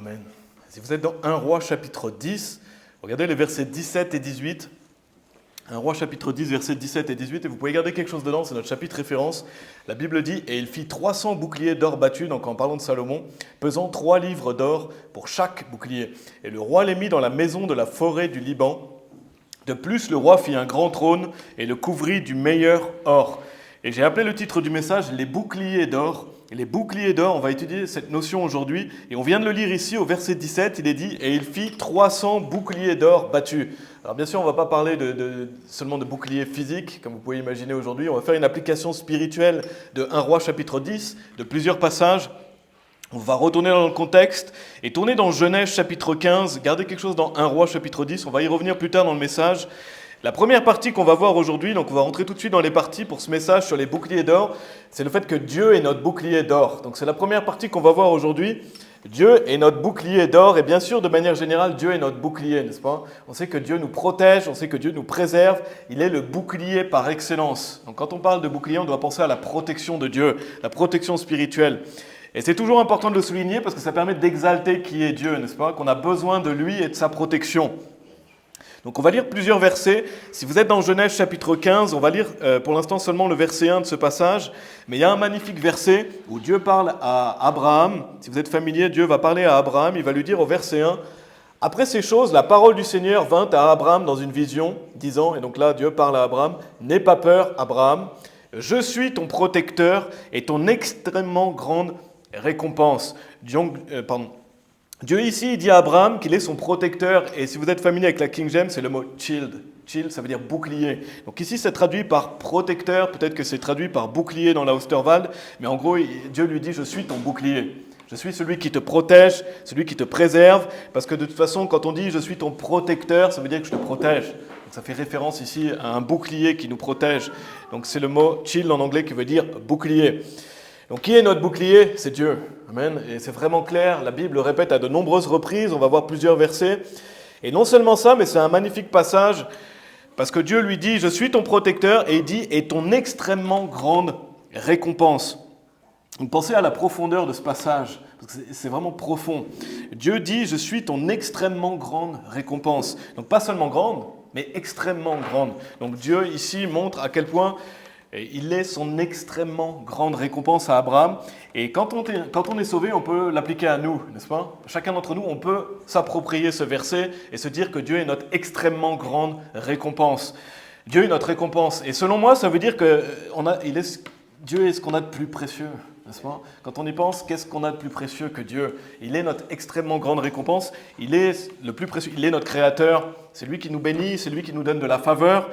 Amen. Si vous êtes dans 1 Roi chapitre 10, regardez les versets 17 et 18. 1 Roi chapitre 10, versets 17 et 18, et vous pouvez garder quelque chose dedans, c'est notre chapitre référence. La Bible dit « Et il fit 300 boucliers d'or battus », donc en parlant de Salomon, pesant 3 livres d'or pour chaque bouclier. Et le roi les mit dans la maison de la forêt du Liban. De plus, le roi fit un grand trône et le couvrit du meilleur or. Et j'ai appelé le titre du message « Les boucliers d'or ». Et les boucliers d'or, on va étudier cette notion aujourd'hui. Et on vient de le lire ici au verset 17, il est dit « Et il fit 300 boucliers d'or battus ». Alors bien sûr, on ne va pas parler seulement de boucliers physiques, comme vous pouvez imaginer aujourd'hui. On va faire une application spirituelle de 1 Roi chapitre 10, de plusieurs passages. On va retourner dans le contexte et tourner dans Genèse chapitre 15. Gardez quelque chose dans 1 Roi chapitre 10, on va y revenir plus tard dans le message. La première partie qu'on va voir aujourd'hui, donc on va rentrer tout de suite dans les parties pour ce message sur les boucliers d'or, c'est le fait que Dieu est notre bouclier d'or. Donc c'est la première partie qu'on va voir aujourd'hui. Dieu est notre bouclier d'or et bien sûr, de manière générale, Dieu est notre bouclier, n'est-ce pas? On sait que Dieu nous protège, on sait que Dieu nous préserve. Il est le bouclier par excellence. Donc quand on parle de bouclier, on doit penser à la protection de Dieu, la protection spirituelle. Et c'est toujours important de le souligner parce que ça permet d'exalter qui est Dieu, n'est-ce pas? Qu'on a besoin de lui et de sa protection. Donc on va lire plusieurs versets. Si vous êtes dans Genèse chapitre 15, on va lire pour l'instant seulement le verset 1 de ce passage. Mais il y a un magnifique verset où Dieu parle à Abraham. Si vous êtes familier, Dieu va parler à Abraham. Il va lui dire au verset 1, « Après ces choses, la parole du Seigneur vint à Abraham dans une vision, disant, » et donc là Dieu parle à Abraham, « N'aie pas peur, Abraham, je suis ton protecteur et ton extrêmement grande récompense. » Dieu ici, il dit à Abraham qu'il est son protecteur, et si vous êtes familier avec la King James, c'est le mot shield. Shield, ça veut dire bouclier. Donc ici, c'est traduit par protecteur, peut-être que c'est traduit par bouclier dans la Osterwald, mais en gros, Dieu lui dit, je suis ton bouclier. Je suis celui qui te protège, celui qui te préserve, parce que de toute façon, quand on dit je suis ton protecteur, ça veut dire que je te protège. Donc ça fait référence ici à un bouclier qui nous protège. Donc c'est le mot shield en anglais qui veut dire bouclier. Donc qui est notre bouclier? C'est Dieu. Amen. Et c'est vraiment clair, la Bible le répète à de nombreuses reprises, on va voir plusieurs versets. Et non seulement ça, mais c'est un magnifique passage, parce que Dieu lui dit, je suis ton protecteur, et il dit, et ton extrêmement grande récompense. Donc pensez à la profondeur de ce passage, parce que c'est vraiment profond. Dieu dit, je suis ton extrêmement grande récompense. Donc pas seulement grande, mais extrêmement grande. Donc Dieu ici montre à quel point il est son extrêmement grande récompense à Abraham. Et quand on est sauvé, on peut l'appliquer à nous, n'est-ce pas? Chacun d'entre nous, on peut s'approprier ce verset et se dire que Dieu est notre extrêmement grande récompense. Dieu est notre récompense. Et selon moi, ça veut dire que Dieu est ce qu'on a de plus précieux, n'est-ce pas? Quand on y pense, qu'est-ce qu'on a de plus précieux que Dieu? Il est notre extrêmement grande récompense. Il est le plus précieux. Il est notre créateur. C'est lui qui nous bénit, c'est lui qui nous donne de la faveur.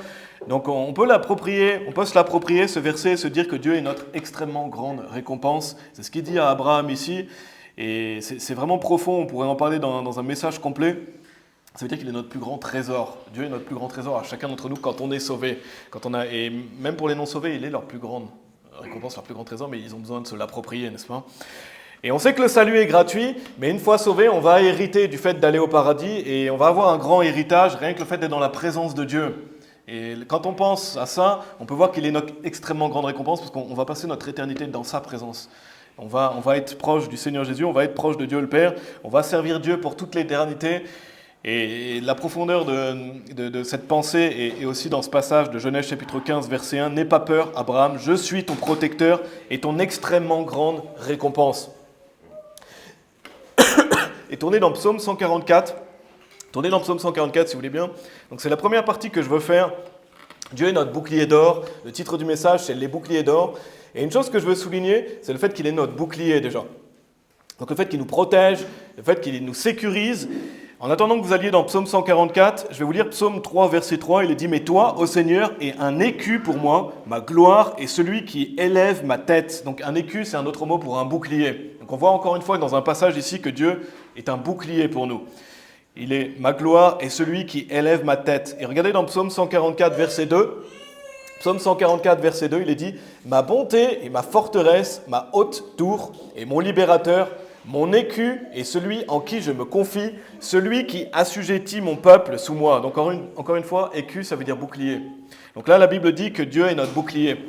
Donc on peut se l'approprier ce verset et se dire que Dieu est notre extrêmement grande récompense. C'est ce qu'il dit à Abraham ici. Et c'est vraiment profond, on pourrait en parler dans un message complet. Ça veut dire qu'il est notre plus grand trésor. Dieu est notre plus grand trésor à chacun d'entre nous quand on est sauvé. Et même pour les non-sauvés, il est leur plus grande récompense, leur plus grand trésor, mais ils ont besoin de se l'approprier, n'est-ce pas? Et on sait que le salut est gratuit, mais une fois sauvé, on va hériter du fait d'aller au paradis et on va avoir un grand héritage, rien que le fait d'être dans la présence de Dieu. Et quand on pense à ça, on peut voir qu'il est notre extrêmement grande récompense parce qu'on va passer notre éternité dans sa présence. On va être proche du Seigneur Jésus, on va être proche de Dieu le Père, on va servir Dieu pour toute l'éternité. Et la profondeur de cette pensée est aussi dans ce passage de Genèse chapitre 15, verset 1. « N'aie pas peur, Abraham, je suis ton protecteur et ton extrêmement grande récompense. » Et tournez dans Psaume 144. Tournez dans Psaume 144 si vous voulez bien. Donc c'est la première partie que je veux faire. Dieu est notre bouclier d'or. Le titre du message, c'est les boucliers d'or. Et une chose que je veux souligner, c'est le fait qu'il est notre bouclier déjà. Donc le fait qu'il nous protège, le fait qu'il nous sécurise. En attendant que vous alliez dans Psaume 144, je vais vous lire Psaume 3, verset 3. Il est dit « Mais toi, ô Seigneur, es un écu pour moi, ma gloire est celui qui élève ma tête. » Donc un écu, c'est un autre mot pour un bouclier. Donc on voit encore une fois dans un passage ici que Dieu est un bouclier pour nous. Il est « Ma gloire est celui qui élève ma tête. » Et regardez dans Psaume 144, verset 2. Psaume 144, verset 2, il est dit « Ma bonté est ma forteresse, ma haute tour et mon libérateur, mon écu est celui en qui je me confie, celui qui assujettit mon peuple sous moi. » Donc encore une fois, écu, ça veut dire bouclier. Donc là, la Bible dit que Dieu est notre bouclier.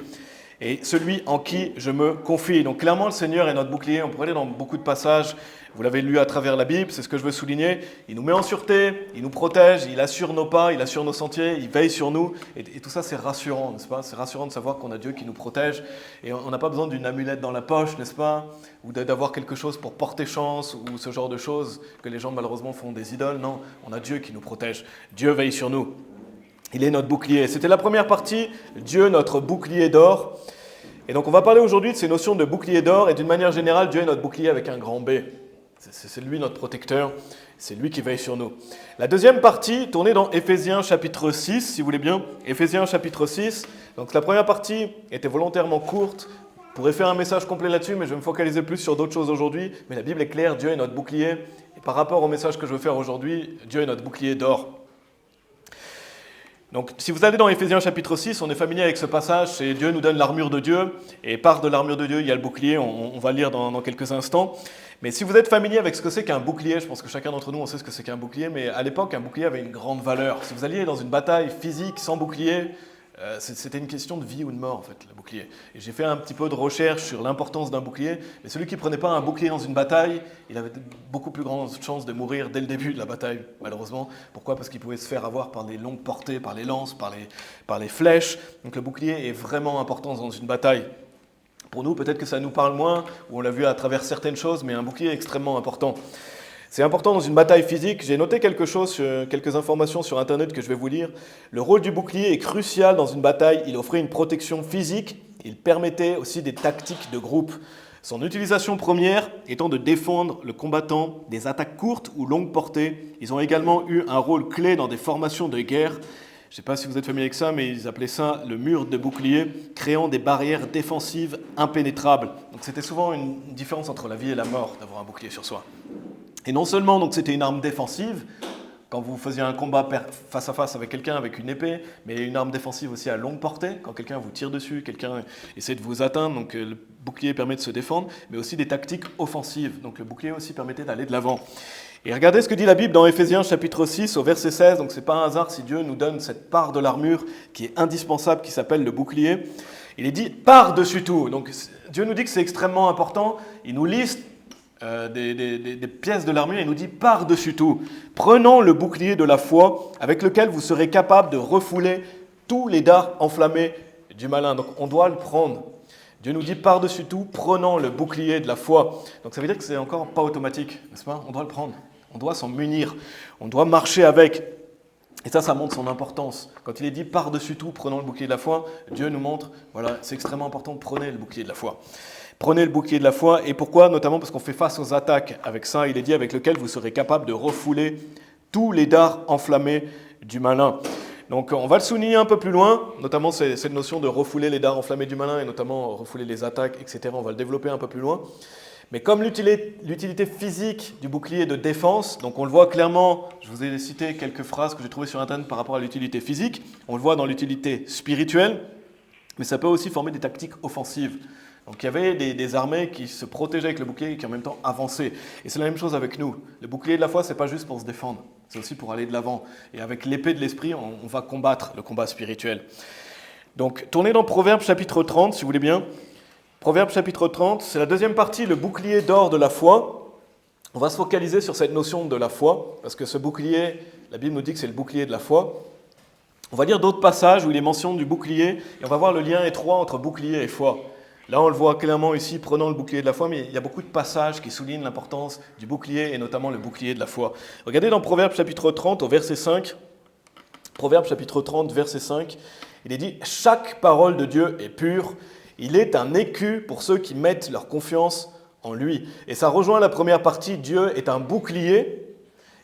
et celui en qui je me confie. Donc clairement, le Seigneur est notre bouclier. On pourrait aller dans beaucoup de passages. Vous l'avez lu à travers la Bible, c'est ce que je veux souligner. Il nous met en sûreté, il nous protège, il assure nos pas, il assure nos sentiers, il veille sur nous. Et tout ça, c'est rassurant, n'est-ce pas? C'est rassurant de savoir qu'on a Dieu qui nous protège. Et on n'a pas besoin d'une amulette dans la poche, n'est-ce pas? Ou d'avoir quelque chose pour porter chance, ou ce genre de choses que les gens malheureusement font des idoles. Non, on a Dieu qui nous protège. Dieu veille sur nous. Il est notre bouclier. C'était la première partie, Dieu, notre bouclier d'or. Et donc on va parler aujourd'hui de ces notions de bouclier d'or. Et d'une manière générale, Dieu est notre bouclier avec un grand B. C'est lui notre protecteur, c'est lui qui veille sur nous. La deuxième partie, tournez dans Éphésiens chapitre 6, si vous voulez bien. Éphésiens chapitre 6. Donc la première partie était volontairement courte. Je pourrais faire un message complet là-dessus, mais je vais me focaliser plus sur d'autres choses aujourd'hui. Mais la Bible est claire, Dieu est notre bouclier. Et par rapport au message que je veux faire aujourd'hui, Dieu est notre bouclier d'or. Donc, si vous allez dans Éphésiens chapitre 6, on est familier avec ce passage, c'est Dieu nous donne l'armure de Dieu, et part de l'armure de Dieu, il y a le bouclier, on va le lire dans quelques instants. Mais si vous êtes familier avec ce que c'est qu'un bouclier, je pense que chacun d'entre nous, on sait ce que c'est qu'un bouclier, mais à l'époque, un bouclier avait une grande valeur. Si vous alliez dans une bataille physique sans bouclier, c'était une question de vie ou de mort, en fait, le bouclier. Et j'ai fait un petit peu de recherche sur l'importance d'un bouclier, mais celui qui ne prenait pas un bouclier dans une bataille, il avait beaucoup plus grande chance de mourir dès le début de la bataille, malheureusement. Pourquoi? Parce qu'il pouvait se faire avoir par des longues portées, par les lances, par les flèches. Donc le bouclier est vraiment important dans une bataille. Pour nous, peut-être que ça nous parle moins, ou on l'a vu à travers certaines choses, mais un bouclier est extrêmement important. C'est important dans une bataille physique. J'ai noté quelques informations sur Internet que je vais vous lire. Le rôle du bouclier est crucial dans une bataille. Il offrait une protection physique. Il permettait aussi des tactiques de groupe. Son utilisation première étant de défendre le combattant des attaques courtes ou longues portées. Ils ont également eu un rôle clé dans des formations de guerre. Je ne sais pas si vous êtes familier avec ça, mais ils appelaient ça le mur de bouclier, créant des barrières défensives impénétrables. Donc c'était souvent une différence entre la vie et la mort d'avoir un bouclier sur soi. Et non seulement donc c'était une arme défensive, quand vous faisiez un combat face à face avec quelqu'un avec une épée, mais une arme défensive aussi à longue portée, quand quelqu'un vous tire dessus, quelqu'un essaie de vous atteindre, donc le bouclier permet de se défendre, mais aussi des tactiques offensives. Donc le bouclier aussi permettait d'aller de l'avant. Et regardez ce que dit la Bible dans Éphésiens chapitre 6 au verset 16, donc c'est pas un hasard si Dieu nous donne cette part de l'armure qui est indispensable, qui s'appelle le bouclier. Il est dit par-dessus tout, donc Dieu nous dit que c'est extrêmement important, il nous liste des pièces de l'armure, il nous dit par-dessus tout, prenons le bouclier de la foi avec lequel vous serez capable de refouler tous les dards enflammés du malin. Donc on doit le prendre. Dieu nous dit par-dessus tout, prenons le bouclier de la foi. Donc ça veut dire que c'est encore pas automatique, n'est-ce pas? On doit le prendre, on doit s'en munir, on doit marcher avec. Et ça montre son importance. Quand il est dit par-dessus tout, prenons le bouclier de la foi, Dieu nous montre, voilà, c'est extrêmement important, prenez le bouclier de la foi. Prenez le bouclier de la foi. Et pourquoi? Notamment parce qu'on fait face aux attaques avec ça. Il est dit avec lequel vous serez capable de refouler tous les dards enflammés du malin. Donc on va le souligner un peu plus loin, notamment cette notion de refouler les dards enflammés du malin et notamment refouler les attaques, etc. On va le développer un peu plus loin. Mais comme l'utilité physique du bouclier de défense, donc on le voit clairement, je vous ai cité quelques phrases que j'ai trouvées sur Internet par rapport à l'utilité physique, on le voit dans l'utilité spirituelle, mais ça peut aussi former des tactiques offensives. Donc il y avait des armées qui se protégeaient avec le bouclier et qui en même temps avançaient. Et c'est la même chose avec nous. Le bouclier de la foi, ce n'est pas juste pour se défendre, c'est aussi pour aller de l'avant. Et avec l'épée de l'esprit, on va combattre le combat spirituel. Donc tournez dans Proverbes chapitre 30, si vous voulez bien. Proverbes chapitre 30, c'est la deuxième partie, le bouclier d'or de la foi. On va se focaliser sur cette notion de la foi, parce que ce bouclier, la Bible nous dit que c'est le bouclier de la foi. On va lire d'autres passages où il est mention du bouclier, et on va voir le lien étroit entre bouclier et foi. Là, on le voit clairement ici, prenant le bouclier de la foi, mais il y a beaucoup de passages qui soulignent l'importance du bouclier, et notamment le bouclier de la foi. Regardez dans Proverbes chapitre 30, au verset 5. Proverbes chapitre 30, verset 5. Il est dit « Chaque parole de Dieu est pure, il est un écu pour ceux qui mettent leur confiance en lui. » Et ça rejoint la première partie, Dieu est un bouclier,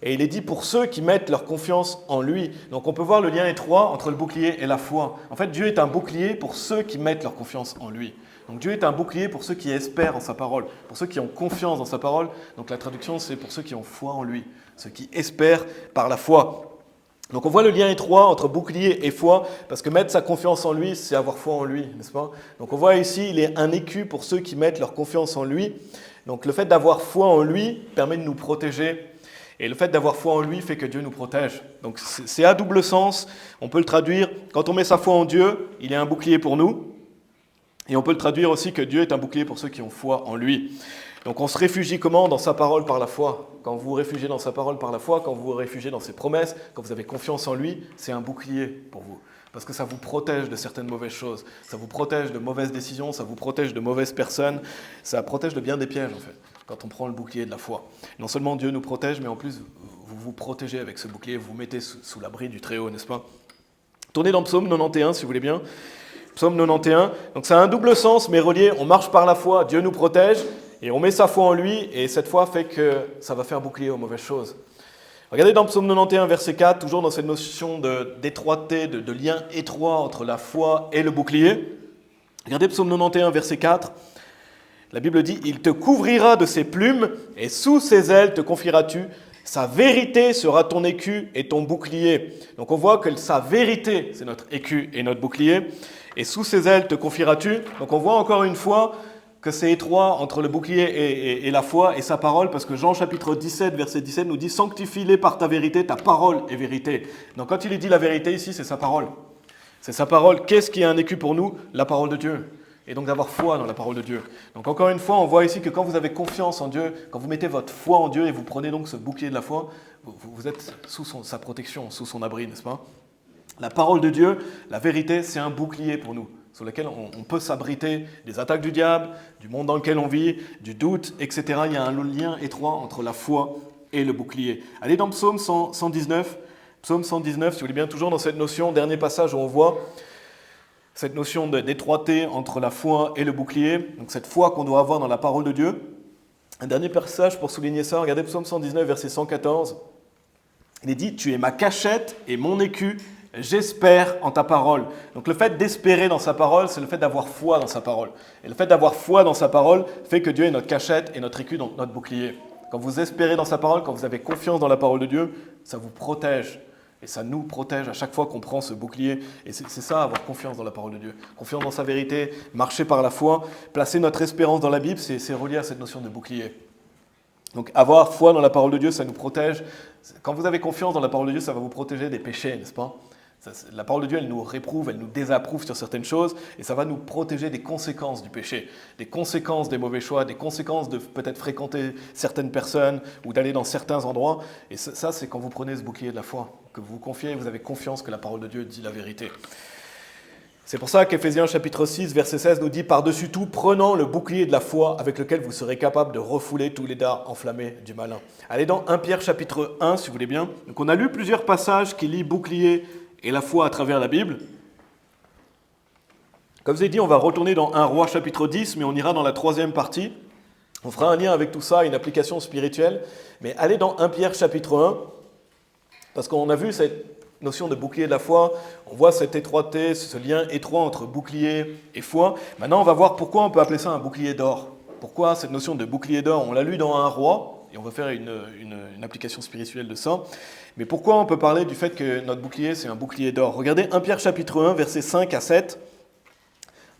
et il est dit pour ceux qui mettent leur confiance en lui. Donc on peut voir le lien étroit entre le bouclier et la foi. En fait, Dieu est un bouclier pour ceux qui mettent leur confiance en lui. Donc Dieu est un bouclier pour ceux qui espèrent en sa parole, pour ceux qui ont confiance dans sa parole. Donc la traduction, c'est pour ceux qui ont foi en lui, ceux qui espèrent par la foi. Donc on voit le lien étroit entre bouclier et foi, parce que mettre sa confiance en lui, c'est avoir foi en lui, n'est-ce pas? Donc on voit ici, il est un écu pour ceux qui mettent leur confiance en lui. Donc le fait d'avoir foi en lui permet de nous protéger. Et le fait d'avoir foi en lui fait que Dieu nous protège. Donc c'est à double sens, on peut le traduire. Quand on met sa foi en Dieu, il est un bouclier pour nous. Et on peut le traduire aussi que Dieu est un bouclier pour ceux qui ont foi en lui. Donc on se réfugie comment? Dans sa parole par la foi. Quand vous vous réfugiez dans sa parole par la foi, quand vous vous réfugiez dans ses promesses, quand vous avez confiance en lui, c'est un bouclier pour vous. Parce que ça vous protège de certaines mauvaises choses. Ça vous protège de mauvaises décisions, ça vous protège de mauvaises personnes, ça protège de bien des pièges en fait, quand on prend le bouclier de la foi. Non seulement Dieu nous protège, mais en plus vous vous protégez avec ce bouclier, vous vous mettez sous l'abri du Très-Haut, n'est-ce pas? Tournez dans Psaume 91 si vous voulez bien. Psaume 91, donc ça a un double sens, mais relié, on marche par la foi, Dieu nous protège, et on met sa foi en lui, et cette foi fait que ça va faire bouclier aux mauvaises choses. Regardez dans Psaume 91, verset 4, toujours dans cette notion d'étroiteté, de lien étroit entre la foi et le bouclier. Regardez Psaume 91, verset 4. La Bible dit « Il te couvrira de ses plumes, et sous ses ailes te confieras-tu. Sa vérité sera ton écu et ton bouclier. » Donc on voit que sa vérité, c'est notre écu et notre bouclier. Et sous ses ailes te confieras-tu. Donc on voit encore une fois que c'est étroit entre le bouclier et la foi et sa parole, parce que Jean chapitre 17, verset 17 nous dit « Sanctifie-les par ta vérité, ta parole est vérité. » Donc quand il dit la vérité ici, c'est sa parole. C'est sa parole. Qu'est-ce qui est un écu pour nous? La parole de Dieu. Et donc d'avoir foi dans la parole de Dieu. Donc encore une fois, on voit ici que quand vous avez confiance en Dieu, quand vous mettez votre foi en Dieu et vous prenez donc ce bouclier de la foi, vous êtes sous sa protection, sous son abri, n'est-ce pas? La parole de Dieu, la vérité, c'est un bouclier pour nous, sur lequel on peut s'abriter des attaques du diable, du monde dans lequel on vit, du doute, etc. Il y a un lien étroit entre la foi et le bouclier. Allez dans Psaume 119. Psaume 119, si vous voulez bien, toujours dans cette notion, dernier passage où on voit cette notion d'étroité entre la foi et le bouclier, donc cette foi qu'on doit avoir dans la parole de Dieu. Un dernier passage pour souligner ça, regardez Psaume 119, verset 114. Il est dit « Tu es ma cachette et mon écu, j'espère en ta parole. » Donc le fait d'espérer dans sa parole, c'est le fait d'avoir foi dans sa parole. Et le fait d'avoir foi dans sa parole fait que Dieu est notre cachette et notre écu, donc notre bouclier. Quand vous espérez dans sa parole, quand vous avez confiance dans la parole de Dieu, ça vous protège. Et ça nous protège à chaque fois qu'on prend ce bouclier. Et c'est ça, avoir confiance dans la parole de Dieu. Confiance dans sa vérité, marcher par la foi, placer notre espérance dans la Bible, c'est relié à cette notion de bouclier. Donc avoir foi dans la parole de Dieu, ça nous protège. Quand vous avez confiance dans la parole de Dieu, ça va vous protéger des péchés, n'est-ce pas? La parole de Dieu, elle nous réprouve, elle nous désapprouve sur certaines choses, et ça va nous protéger des conséquences du péché, des conséquences des mauvais choix, des conséquences de peut-être fréquenter certaines personnes ou d'aller dans certains endroits. Et ça, c'est quand vous prenez ce bouclier de la foi, que vous vous confiez et vous avez confiance que la parole de Dieu dit la vérité. C'est pour ça qu'Éphésiens chapitre 6, verset 16 nous dit « Par-dessus tout, prenant le bouclier de la foi avec lequel vous serez capable de refouler tous les dards enflammés du malin. » Allez dans 1 Pierre chapitre 1, si vous voulez bien. Donc on a lu plusieurs passages qui lient bouclier et la foi à travers la Bible. Comme je vous ai dit, on va retourner dans 1 Roi chapitre 10, mais on ira dans la troisième partie. On fera un lien avec tout ça, une application spirituelle. Mais allez dans 1 Pierre chapitre 1, parce qu'on a vu cette notion de bouclier de la foi, on voit cette étroiteté, ce lien étroit entre bouclier et foi. Maintenant, on va voir pourquoi on peut appeler ça un bouclier d'or. Pourquoi cette notion de bouclier d'or? On l'a lu dans 1 Roi, et on va faire une application spirituelle de ça. Mais pourquoi on peut parler du fait que notre bouclier, c'est un bouclier d'or? Regardez 1 Pierre chapitre 1, versets 5 à 7.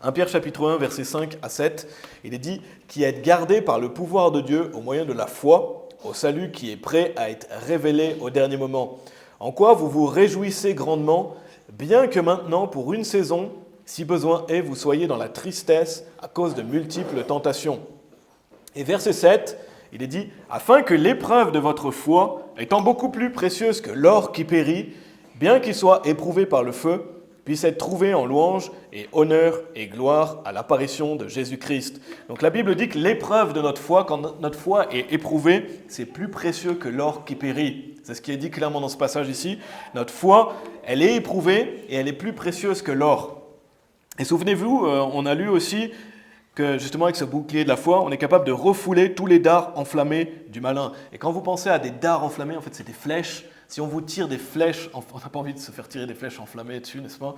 1 Pierre chapitre 1, versets 5 à 7. Il est dit « Qui êtes gardés par le pouvoir de Dieu au moyen de la foi, au salut qui est prêt à être révélé au dernier moment. En quoi vous vous réjouissez grandement, bien que maintenant, pour une saison, si besoin est, vous soyez dans la tristesse à cause de multiples tentations. » Et verset 7, il est dit « Afin que l'épreuve de votre foi, étant beaucoup plus précieuse que l'or qui périt, bien qu'il soit éprouvé par le feu, puisse être trouvé en louange et honneur et gloire à l'apparition de Jésus-Christ. » Donc la Bible dit que l'épreuve de notre foi, quand notre foi est éprouvée, c'est plus précieux que l'or qui périt. C'est ce qui est dit clairement dans ce passage ici. Notre foi, elle est éprouvée et elle est plus précieuse que l'or. Et souvenez-vous, on a lu aussi que justement avec ce bouclier de la foi, on est capable de refouler tous les dards enflammés du malin. Et quand vous pensez à des dards enflammés, en fait c'est des flèches. Si on vous tire des flèches, on n'a pas envie de se faire tirer des flèches enflammées dessus, n'est-ce pas?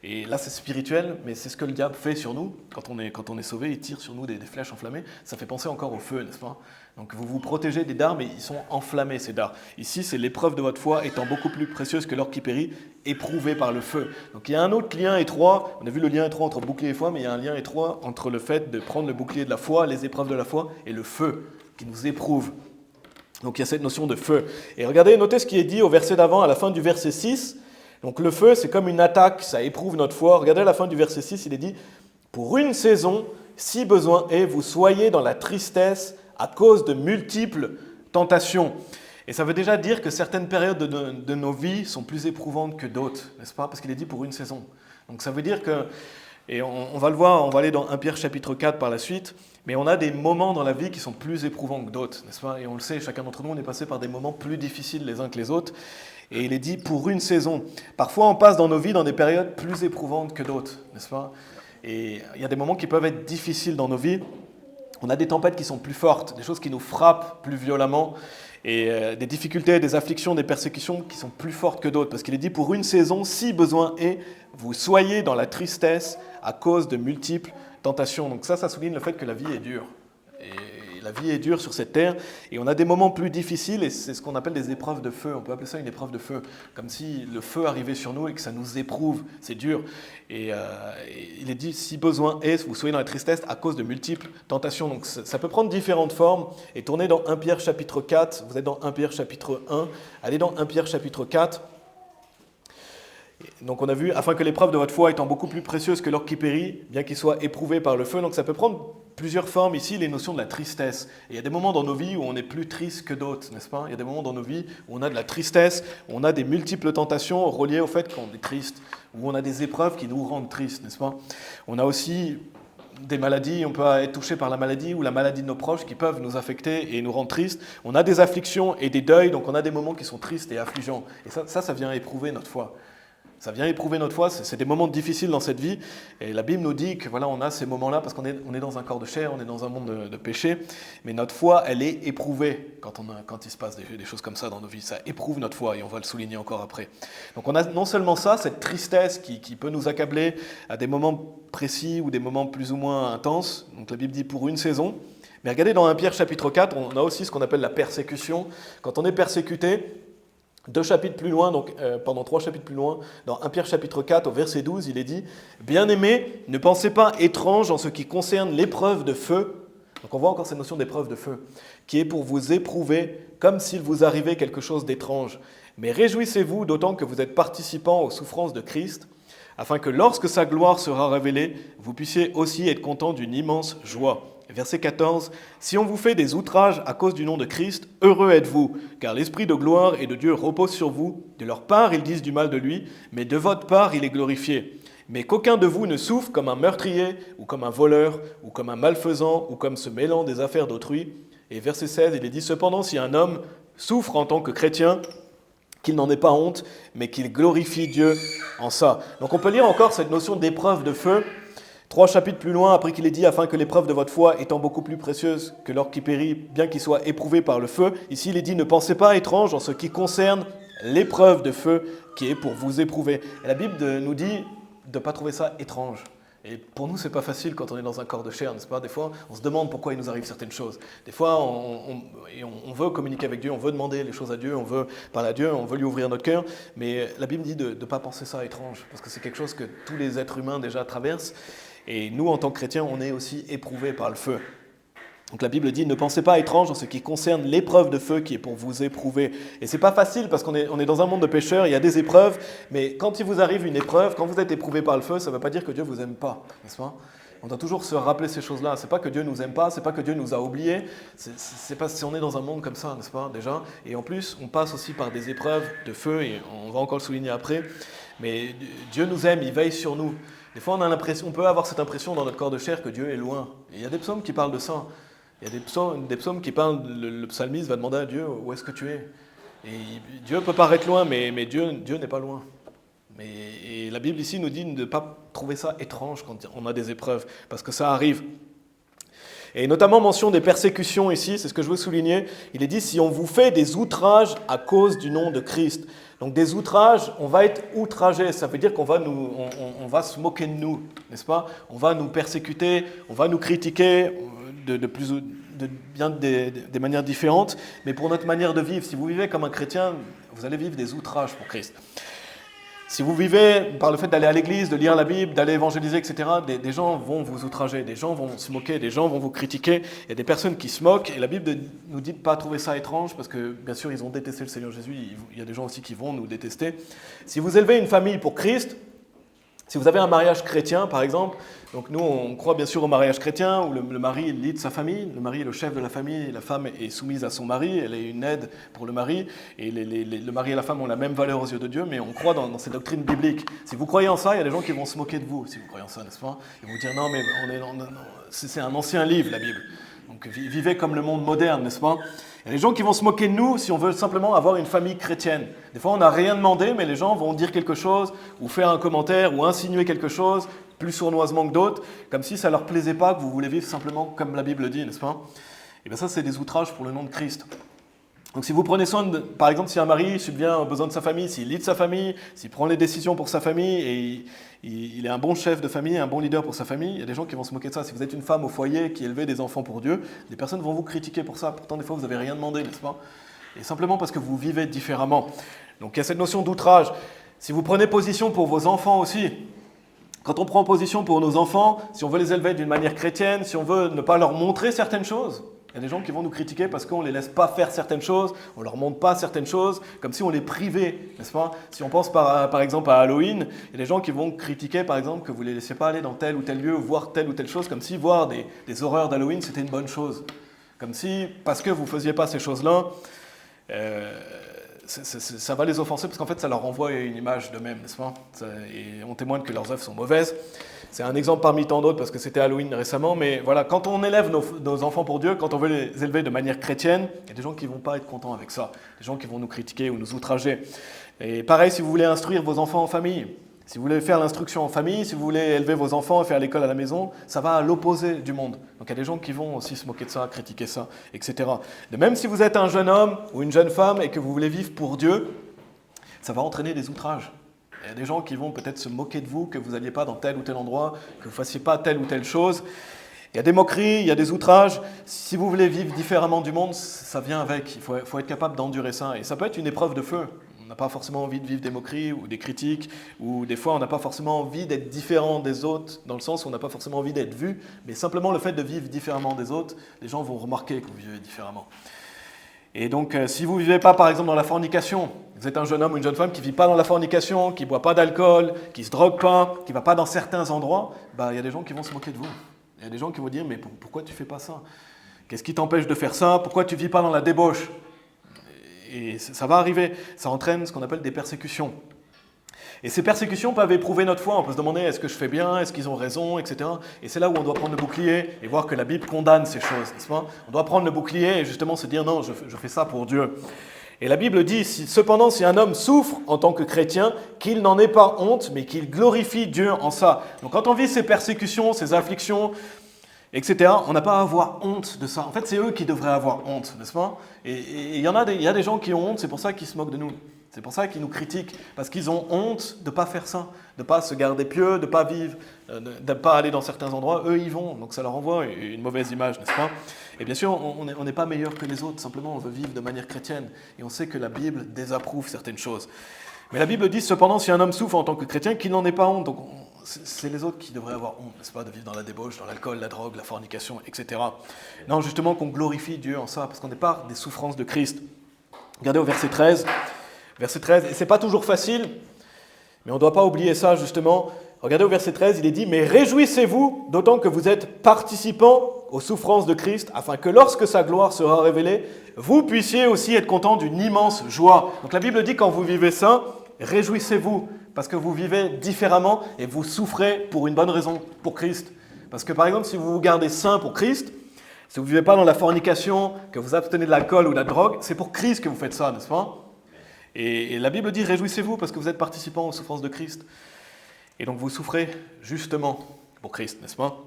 Et là c'est spirituel, mais c'est ce que le diable fait sur nous. Quand on est sauvé, il tire sur nous des flèches enflammées. Ça fait penser encore au feu, n'est-ce pas? Donc vous vous protégez des dards, mais ils sont enflammés ces dards. Ici c'est l'épreuve de votre foi étant beaucoup plus précieuse que l'or qui périt, éprouvée par le feu. Donc il y a un autre lien étroit, on a vu le lien étroit entre bouclier et foi, mais il y a un lien étroit entre le fait de prendre le bouclier de la foi, les épreuves de la foi, et le feu qui nous éprouve. Donc il y a cette notion de feu. Et regardez, notez ce qui est dit au verset d'avant, à la fin du verset 6. Donc le feu, c'est comme une attaque, ça éprouve notre foi. Regardez à la fin du verset 6, il est dit Pour une saison, si besoin est, vous soyez dans la tristesse à cause de multiples tentations. Et ça veut déjà dire que certaines périodes de nos vies sont plus éprouvantes que d'autres, n'est-ce pas? Parce qu'il est dit pour une saison. Donc ça veut dire que, et on va le voir, on va aller dans 1 Pierre chapitre 4 par la suite, mais on a des moments dans la vie qui sont plus éprouvants que d'autres, n'est-ce pas? Et on le sait, chacun d'entre nous, on est passé par des moments plus difficiles les uns que les autres. Et il est dit pour une saison. Parfois, on passe dans nos vies dans des périodes plus éprouvantes que d'autres, n'est-ce pas? Et il y a des moments qui peuvent être difficiles dans nos vies. On a des tempêtes qui sont plus fortes, des choses qui nous frappent plus violemment, et des difficultés, des afflictions, des persécutions qui sont plus fortes que d'autres. Parce qu'il est dit pour une saison, si besoin est, vous soyez dans la tristesse à cause de multiples tentations. Donc ça souligne le fait que la vie est dure. Et la vie est dure sur cette terre, et on a des moments plus difficiles, et c'est ce qu'on appelle des épreuves de feu. On peut appeler ça une épreuve de feu, comme si le feu arrivait sur nous et que ça nous éprouve. C'est dur. Et il est dit, si besoin est, vous soyez dans la tristesse à cause de multiples tentations. Donc ça peut prendre différentes formes. Et tournez dans 1 Pierre chapitre 4, vous êtes dans 1 Pierre chapitre 1, allez dans 1 Pierre chapitre 4. Donc on a vu, afin que l'épreuve de votre foi étant beaucoup plus précieuse que l'or qui périt, bien qu'il soit éprouvé par le feu. Donc ça peut prendre plusieurs formes ici, les notions de la tristesse. Et il y a des moments dans nos vies où on est plus triste que d'autres, n'est-ce pas? Il y a des moments dans nos vies où on a de la tristesse, où on a des multiples tentations reliées au fait qu'on est triste, où on a des épreuves qui nous rendent tristes, n'est-ce pas? On a aussi des maladies, on peut être touché par la maladie ou la maladie de nos proches qui peuvent nous affecter et nous rendre tristes. On a des afflictions et des deuils, donc on a des moments qui sont tristes et affligeants. Et ça vient éprouver notre foi. Ça vient éprouver notre foi, c'est des moments difficiles dans cette vie. Et la Bible nous dit que voilà, on a ces moments-là parce qu'on est dans un corps de chair, on est dans un monde de péché. Mais notre foi, elle est éprouvée quand il se passe des choses comme ça dans nos vies. Ça éprouve notre foi et on va le souligner encore après. Donc on a non seulement ça, cette tristesse qui peut nous accabler à des moments précis ou des moments plus ou moins intenses. Donc la Bible dit pour une saison. Mais regardez dans 1 Pierre chapitre 4, on a aussi ce qu'on appelle la persécution. Quand on est persécuté, 3 chapitres plus loin, dans 1 Pierre chapitre 4, au verset 12, il est dit « Bien-aimés, ne pensez pas étrange en ce qui concerne l'épreuve de feu ». Donc on voit encore cette notion d'épreuve de feu, qui est pour vous éprouver comme s'il vous arrivait quelque chose d'étrange. Mais réjouissez-vous d'autant que vous êtes participants aux souffrances de Christ, afin que lorsque sa gloire sera révélée, vous puissiez aussi être contents d'une immense joie. Verset 14, « Si on vous fait des outrages à cause du nom de Christ, heureux êtes-vous, car l'Esprit de gloire et de Dieu repose sur vous. De leur part, ils disent du mal de lui, mais de votre part, il est glorifié. Mais qu'aucun de vous ne souffre comme un meurtrier, ou comme un voleur, ou comme un malfaisant, ou comme se mêlant des affaires d'autrui. » Et verset 16, il est dit, « Cependant, si un homme souffre en tant que chrétien, qu'il n'en ait pas honte, mais qu'il glorifie Dieu en ça. » Donc on peut lire encore cette notion d'épreuve de feu, 3 chapitres plus loin, après qu'il est dit « Afin que l'épreuve de votre foi étant beaucoup plus précieuse que l'or qui périt, bien qu'il soit éprouvé par le feu », ici il est dit « Ne pensez pas étrange en ce qui concerne l'épreuve de feu qui est pour vous éprouver. » Et la Bible nous dit de ne pas trouver ça étrange. Et pour nous, c'est pas facile quand on est dans un corps de chair, n'est-ce pas? Des fois, on se demande pourquoi il nous arrive certaines choses. Des fois, on veut communiquer avec Dieu, on veut demander les choses à Dieu, on veut parler à Dieu, on veut lui ouvrir notre cœur. Mais la Bible dit de ne pas penser ça étrange, parce que c'est quelque chose que tous les êtres humains déjà traversent. Et nous, en tant que chrétiens, on est aussi éprouvés par le feu. Donc la Bible dit, ne pensez pas étrange en ce qui concerne l'épreuve de feu qui est pour vous éprouver. Et c'est pas facile parce qu'on est dans un monde de pécheurs, il y a des épreuves, mais quand il vous arrive une épreuve, quand vous êtes éprouvé par le feu, ça ne veut pas dire que Dieu vous aime pas, n'est-ce pas? On doit toujours se rappeler ces choses-là. C'est pas que Dieu nous aime pas, c'est pas que Dieu nous a oubliés, c'est pas si on est dans un monde comme ça, n'est-ce pas, déjà? Et en plus, on passe aussi par des épreuves de feu, et on va encore le souligner après, mais Dieu nous aime, il veille sur nous. Des fois, on peut avoir cette impression dans notre corps de chair que Dieu est loin. Et il y a des psaumes qui parlent de ça. Il y a des psaumes qui parlent, le psalmiste va demander à Dieu, où est-ce que tu es? Et Dieu peut paraître loin, mais Dieu n'est pas loin. Et la Bible ici nous dit de ne pas trouver ça étrange quand on a des épreuves, parce que ça arrive. Et notamment mention des persécutions ici, c'est ce que je veux souligner. Il est dit, si on vous fait des outrages à cause du nom de Christ. Donc des outrages, on va être outragé, ça veut dire qu'on va, on va se moquer de nous, n'est-ce pas? On va nous persécuter, on va nous critiquer des manières différentes, mais pour notre manière de vivre, si vous vivez comme un chrétien, vous allez vivre des outrages pour Christ. Si vous vivez par le fait d'aller à l'église, de lire la Bible, d'aller évangéliser, etc., des gens vont vous outrager, des gens vont se moquer, des gens vont vous critiquer. Il y a des personnes qui se moquent, et la Bible nous dit de ne pas trouver ça étrange, parce que bien sûr, ils ont détesté le Seigneur Jésus, il y a des gens aussi qui vont nous détester. Si vous élevez une famille pour Christ, si vous avez un mariage chrétien, par exemple, Donc nous, on croit bien sûr au mariage chrétien, où le mari lead sa famille, le mari est le chef de la famille, et la femme est soumise à son mari, elle est une aide pour le mari, et le mari et la femme ont la même valeur aux yeux de Dieu, mais on croit dans ces doctrines bibliques. Si vous croyez en ça, il y a des gens qui vont se moquer de vous, si vous croyez en ça, n'est-ce pas? Ils vont vous dire, non, mais c'est un ancien livre, la Bible. Donc vivez comme le monde moderne, n'est-ce pas? Il y a des gens qui vont se moquer de nous si on veut simplement avoir une famille chrétienne. Des fois, on n'a rien demandé, mais les gens vont dire quelque chose, ou faire un commentaire, ou insinuer quelque chose, plus sournoisement que d'autres, comme si ça ne leur plaisait pas que vous voulez vivre simplement comme la Bible dit, n'est-ce pas? Et bien ça, c'est des outrages pour le nom de Christ. Donc si vous prenez soin de, par exemple, si un mari subvient aux besoins de sa famille, s'il lead sa famille, s'il prend les décisions pour sa famille, et il est un bon chef de famille, un bon leader pour sa famille, il y a des gens qui vont se moquer de ça. Si vous êtes une femme au foyer qui élevait des enfants pour Dieu, des personnes vont vous critiquer pour ça. Pourtant, des fois, vous n'avez rien demandé, n'est-ce pas? Et simplement parce que vous vivez différemment. Donc il y a cette notion d'outrage. Si vous prenez position pour vos enfants aussi, quand on prend position pour nos enfants, si on veut les élever d'une manière chrétienne, si on veut ne pas leur montrer certaines choses, il y a des gens qui vont nous critiquer parce qu'on ne les laisse pas faire certaines choses, on ne leur montre pas certaines choses, comme si on les privait, n'est-ce pas? Si on pense par exemple à Halloween, il y a des gens qui vont critiquer par exemple que vous ne les laissez pas aller dans tel ou tel lieu, voir telle ou telle chose, comme si voir des horreurs d'Halloween c'était une bonne chose. Comme si, parce que vous ne faisiez pas ces choses-là, ça va les offenser parce qu'en fait ça leur renvoie une image d'eux-mêmes, n'est-ce pas? Et on témoigne que leurs œuvres sont mauvaises. C'est un exemple parmi tant d'autres parce que c'était Halloween récemment, mais voilà, quand on élève nos enfants pour Dieu, quand on veut les élever de manière chrétienne, il y a des gens qui ne vont pas être contents avec ça, des gens qui vont nous critiquer ou nous outrager. Et pareil, si vous voulez instruire vos enfants en famille, si vous voulez faire l'instruction en famille, si vous voulez élever vos enfants et faire l'école à la maison, ça va à l'opposé du monde. Donc il y a des gens qui vont aussi se moquer de ça, critiquer ça, etc. De même si vous êtes un jeune homme ou une jeune femme et que vous voulez vivre pour Dieu, ça va entraîner des outrages. Il y a des gens qui vont peut-être se moquer de vous, que vous n'alliez pas dans tel ou tel endroit, que vous ne fassiez pas telle ou telle chose. Il y a des moqueries, il y a des outrages. Si vous voulez vivre différemment du monde, ça vient avec. Il faut être capable d'endurer ça. Et ça peut être une épreuve de feu. On n'a pas forcément envie de vivre des moqueries ou des critiques, ou des fois on n'a pas forcément envie d'être différent des autres, dans le sens où on n'a pas forcément envie d'être vu, mais simplement le fait de vivre différemment des autres, les gens vont remarquer que vous vivez différemment. Et donc, si vous ne vivez pas, par exemple, dans la fornication, vous êtes un jeune homme ou une jeune femme qui ne vit pas dans la fornication, qui ne boit pas d'alcool, qui ne se drogue pas, qui ne va pas dans certains endroits, il y a des gens qui vont se moquer de vous. Il y a des gens qui vont dire, mais pourquoi tu ne fais pas ça? Qu'est-ce qui t'empêche de faire ça? Pourquoi tu ne vis pas dans la débauche? Et ça va arriver. Ça entraîne ce qu'on appelle des persécutions. Et ces persécutions peuvent éprouver notre foi. On peut se demander, est-ce que je fais bien? Est-ce qu'ils ont raison? Etc. Et c'est là où on doit prendre le bouclier et voir que la Bible condamne ces choses, n'est-ce pas? On doit prendre le bouclier et justement se dire, non, je fais ça pour Dieu. Et la Bible dit, cependant, si un homme souffre en tant que chrétien, qu'il n'en ait pas honte, mais qu'il glorifie Dieu en ça. Donc quand on vit ces persécutions, ces afflictions, etc., on n'a pas à avoir honte de ça. En fait, c'est eux qui devraient avoir honte, n'est-ce pas? Et il y a des gens qui ont honte, c'est pour ça qu'ils se moquent de nous. C'est pour ça qu'ils nous critiquent, parce qu'ils ont honte de ne pas faire ça, de ne pas se garder pieux, de ne pas vivre, de ne pas aller dans certains endroits. Eux, ils vont, donc ça leur envoie une mauvaise image, n'est-ce pas? Et bien sûr, on n'est pas meilleur que les autres, simplement on veut vivre de manière chrétienne, et on sait que la Bible désapprouve certaines choses. Mais la Bible dit, cependant, si un homme souffre en tant que chrétien, qu'il n'en ait pas honte. Donc c'est les autres qui devraient avoir honte, n'est-ce pas, de vivre dans la débauche, dans l'alcool, la drogue, la fornication, etc. Non, justement, qu'on glorifie Dieu en ça, parce qu'on n'est pas des souffrances de Christ. Regardez au verset 13. Verset 13, et ce n'est pas toujours facile, mais on ne doit pas oublier ça, justement. Regardez au verset 13, il est dit, « Mais réjouissez-vous, d'autant que vous êtes participants aux souffrances de Christ, afin que lorsque sa gloire sera révélée, vous puissiez aussi être contents d'une immense joie. » Donc la Bible dit, quand vous vivez ça, réjouissez-vous, parce que vous vivez différemment et vous souffrez pour une bonne raison, pour Christ. Parce que par exemple, si vous vous gardez saint pour Christ, si vous ne vivez pas dans la fornication, que vous abstenez de l'alcool ou de la drogue, c'est pour Christ que vous faites ça, n'est-ce pas? Et la Bible dit, réjouissez-vous parce que vous êtes participants aux souffrances de Christ. Et donc vous souffrez justement pour Christ, n'est-ce pas?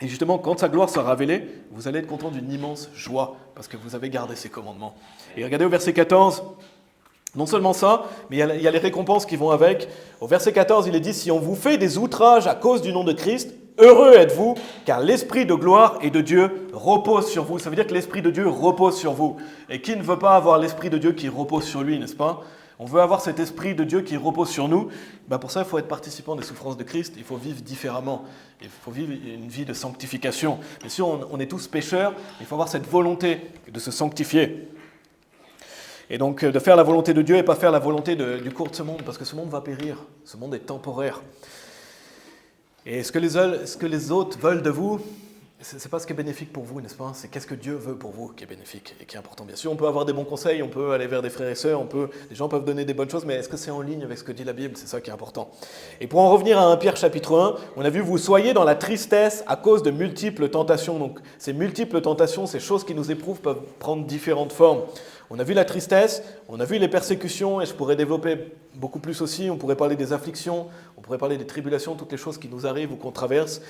Et justement, quand sa gloire sera révélée, vous allez être content d'une immense joie parce que vous avez gardé ses commandements. Et regardez au verset 14, non seulement ça, mais il y a les récompenses qui vont avec. Au verset 14, il est dit, si on vous fait des outrages à cause du nom de Christ, heureux êtes-vous, car l'Esprit de gloire et de Dieu repose sur vous. Ça veut dire que l'Esprit de Dieu repose sur vous. Et qui ne veut pas avoir l'Esprit de Dieu qui repose sur lui, n'est-ce pas? On veut avoir cet Esprit de Dieu qui repose sur nous. Pour ça, il faut être participant des souffrances de Christ. Il faut vivre différemment. Il faut vivre une vie de sanctification. Bien sûr, on est tous pécheurs. Il faut avoir cette volonté de se sanctifier. Et donc, de faire la volonté de Dieu et pas faire la volonté du cours de ce monde, parce que ce monde va périr. Ce monde est temporaire. Et ce que les autres veulent de vous, ce n'est pas ce qui est bénéfique pour vous, n'est-ce pas? C'est qu'est-ce que Dieu veut pour vous qui est bénéfique et qui est important. Bien sûr, on peut avoir des bons conseils, on peut aller vers des frères et sœurs, des gens peuvent donner des bonnes choses, mais est-ce que c'est en ligne avec ce que dit la Bible? C'est ça qui est important. Et pour en revenir à 1 Pierre chapitre 1, on a vu « Vous soyez dans la tristesse à cause de multiples tentations ». Donc ces multiples tentations, ces choses qui nous éprouvent peuvent prendre différentes formes. On a vu la tristesse, on a vu les persécutions, et je pourrais développer beaucoup plus aussi. On pourrait parler des afflictions, on pourrait parler des tribulations, toutes les choses qui nous arrivent ou qu'on traverse.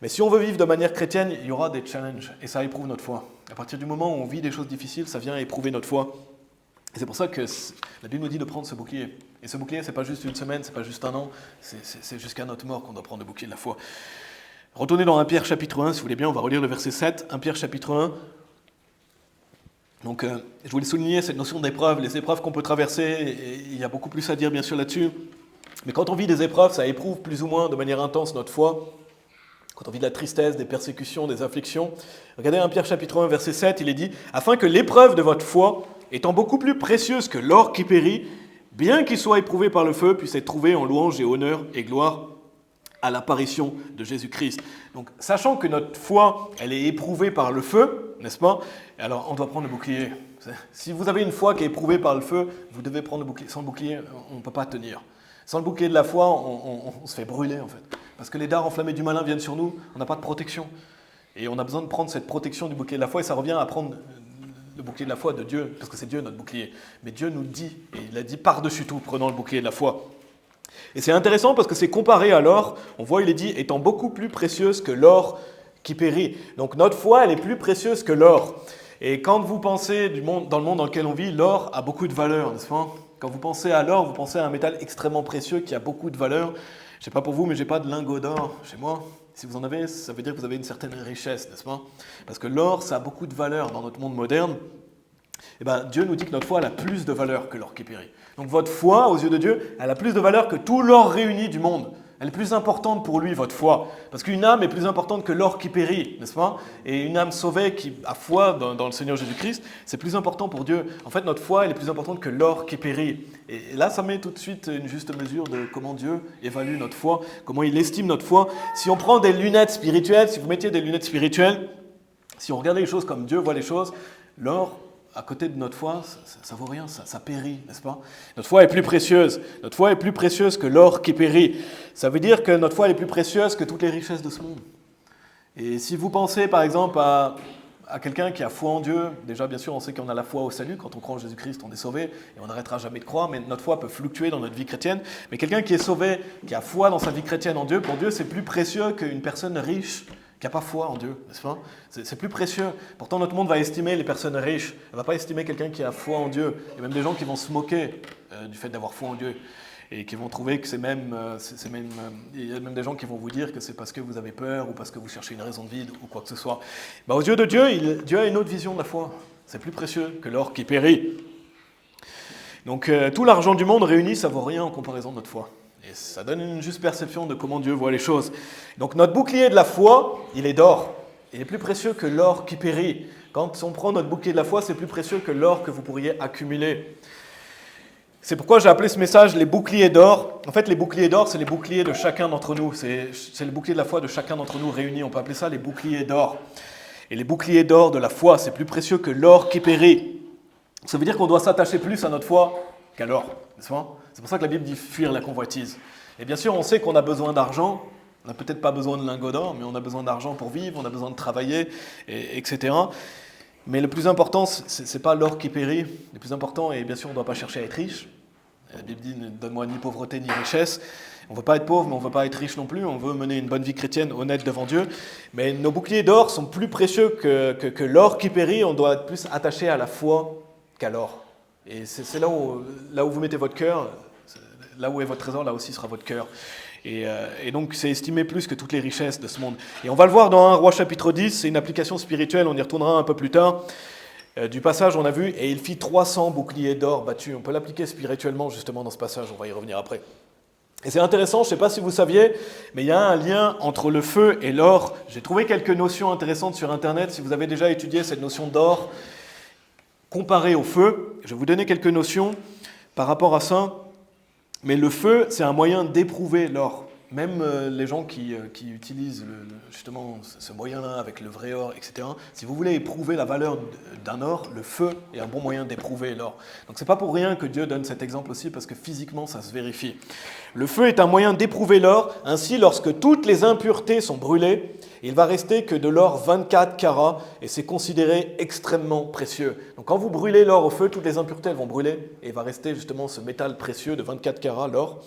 Mais si on veut vivre de manière chrétienne, il y aura des challenges, et ça éprouve notre foi. À partir du moment où on vit des choses difficiles, ça vient éprouver notre foi. Et c'est pour ça que la Bible nous dit de prendre ce bouclier. Et ce bouclier, ce n'est pas juste une semaine, ce n'est pas juste un an, c'est jusqu'à notre mort qu'on doit prendre le bouclier de la foi. Retournez dans 1 Pierre chapitre 1, si vous voulez bien, on va relire le verset 7, 1 Pierre chapitre 1. Donc, je voulais souligner cette notion d'épreuve, les épreuves qu'on peut traverser, et il y a beaucoup plus à dire bien sûr là-dessus. Mais quand on vit des épreuves, ça éprouve plus ou moins de manière intense notre foi. Quand on vit de la tristesse, des persécutions, des afflictions. Regardez 1 Pierre chapitre 1, verset 7, il est dit « Afin que l'épreuve de votre foi, étant beaucoup plus précieuse que l'or qui périt, bien qu'il soit éprouvé par le feu, puisse être trouvé en louange et honneur et gloire à l'apparition de Jésus-Christ. » Donc, sachant que notre foi, elle est éprouvée par le feu, n'est-ce pas? Alors, on doit prendre le bouclier. Si vous avez une foi qui est éprouvée par le feu, vous devez prendre le bouclier. Sans le bouclier, on ne peut pas tenir. Sans le bouclier de la foi, on se fait brûler, en fait. Parce que les dards enflammés du malin viennent sur nous, on n'a pas de protection. Et on a besoin de prendre cette protection du bouclier de la foi, et ça revient à prendre le bouclier de la foi de Dieu, parce que c'est Dieu notre bouclier. Mais Dieu nous dit, et il a dit par-dessus tout, prenons le bouclier de la foi. Et c'est intéressant parce que c'est comparé à l'or. On voit, il est dit, étant beaucoup plus précieuse que l'or qui périt. Donc notre foi, elle est plus précieuse que l'or. Et quand vous pensez dans le monde dans lequel on vit, l'or a beaucoup de valeur, n'est-ce pas? Quand vous pensez à l'or, vous pensez à un métal extrêmement précieux qui a beaucoup de valeur. Je ne sais pas pour vous, mais je n'ai pas de lingot d'or chez moi. Si vous en avez, ça veut dire que vous avez une certaine richesse, n'est-ce pas? Parce que l'or, ça a beaucoup de valeur dans notre monde moderne. Eh bien, Dieu nous dit que notre foi elle a plus de valeur que l'or qui périt. Donc votre foi, aux yeux de Dieu, elle a plus de valeur que tout l'or réuni du monde. Elle est plus importante pour lui, votre foi. Parce qu'une âme est plus importante que l'or qui périt, n'est-ce pas? Et une âme sauvée qui a foi dans le Seigneur Jésus-Christ, c'est plus important pour Dieu. En fait, notre foi, elle est plus importante que l'or qui périt. Et là, ça met tout de suite une juste mesure de comment Dieu évalue notre foi, comment il estime notre foi. Si on prend des lunettes spirituelles, si vous mettiez des lunettes spirituelles, si on regardait les choses comme Dieu voit les choses, l'or, à côté de notre foi, ça vaut rien, ça périt, n'est-ce pas? Notre foi est plus précieuse. Notre foi est plus précieuse que l'or qui périt. Ça veut dire que notre foi elle est plus précieuse que toutes les richesses de ce monde. Et si vous pensez par exemple à quelqu'un qui a foi en Dieu, déjà bien sûr on sait qu'on a la foi au salut, quand on croit en Jésus-Christ on est sauvé et on n'arrêtera jamais de croire, mais notre foi peut fluctuer dans notre vie chrétienne. Mais quelqu'un qui est sauvé, qui a foi dans sa vie chrétienne en Dieu, pour Dieu c'est plus précieux qu'une personne riche qui n'a pas foi en Dieu, n'est-ce pas? C'est plus précieux. Pourtant, notre monde va estimer les personnes riches. Elle ne va pas estimer quelqu'un qui a foi en Dieu. Il y a même des gens qui vont se moquer du fait d'avoir foi en Dieu et qui vont trouver que il y a même des gens qui vont vous dire que c'est parce que vous avez peur ou parce que vous cherchez une raison de vivre ou quoi que ce soit. Aux yeux de Dieu, Dieu a une autre vision de la foi. C'est plus précieux que l'or qui périt. Donc, tout l'argent du monde réuni, ça ne vaut rien en comparaison de notre foi. Et ça donne une juste perception de comment Dieu voit les choses. Donc notre bouclier de la foi, il est d'or. Il est plus précieux que l'or qui périt. Quand on prend notre bouclier de la foi, c'est plus précieux que l'or que vous pourriez accumuler. C'est pourquoi j'ai appelé ce message les boucliers d'or. En fait, les boucliers d'or, c'est les boucliers de chacun d'entre nous. C'est le bouclier de la foi de chacun d'entre nous réunis. On peut appeler ça les boucliers d'or. Et les boucliers d'or de la foi, c'est plus précieux que l'or qui périt. Ça veut dire qu'on doit s'attacher plus à notre foi qu'à l'or, n'est-ce pas? C'est pour ça que la Bible dit fuir la convoitise. Et bien sûr, on sait qu'on a besoin d'argent. On n'a peut-être pas besoin de lingots d'or, mais on a besoin d'argent pour vivre, on a besoin de travailler, etc. Mais le plus important, ce n'est pas l'or qui périt. Le plus important, et bien sûr, on ne doit pas chercher à être riche. La Bible dit, ne donne-moi ni pauvreté ni richesse. On ne veut pas être pauvre, mais on ne veut pas être riche non plus. On veut mener une bonne vie chrétienne, honnête devant Dieu. Mais nos boucliers d'or sont plus précieux que l'or qui périt. On doit être plus attaché à la foi qu'à l'or. Et c'est là où vous mettez votre cœur, là où est votre trésor, là aussi sera votre cœur. Et donc c'est estimé plus que toutes les richesses de ce monde. Et on va le voir dans 1 Roi chapitre 10, c'est une application spirituelle, on y retournera un peu plus tard. Du passage, on a vu, et il fit 300 boucliers d'or battus. On peut l'appliquer spirituellement justement dans ce passage, on va y revenir après. Et c'est intéressant, je ne sais pas si vous saviez, mais il y a un lien entre le feu et l'or. J'ai trouvé quelques notions intéressantes sur Internet, si vous avez déjà étudié cette notion d'or, comparé au feu, je vais vous donner quelques notions par rapport à ça. Mais le feu, c'est un moyen d'éprouver l'or. même les gens qui utilisent justement ce moyen-là avec le vrai or, etc., si vous voulez éprouver la valeur d'un or, le feu est un bon moyen d'éprouver l'or. Donc c'est pas pour rien que Dieu donne cet exemple aussi, parce que physiquement ça se vérifie. Le feu est un moyen d'éprouver l'or, ainsi lorsque toutes les impuretés sont brûlées, il va rester que de l'or 24 carats, et c'est considéré extrêmement précieux. Donc quand vous brûlez l'or au feu, toutes les impuretés elles vont brûler, et il va rester justement ce métal précieux de 24 carats, l'or.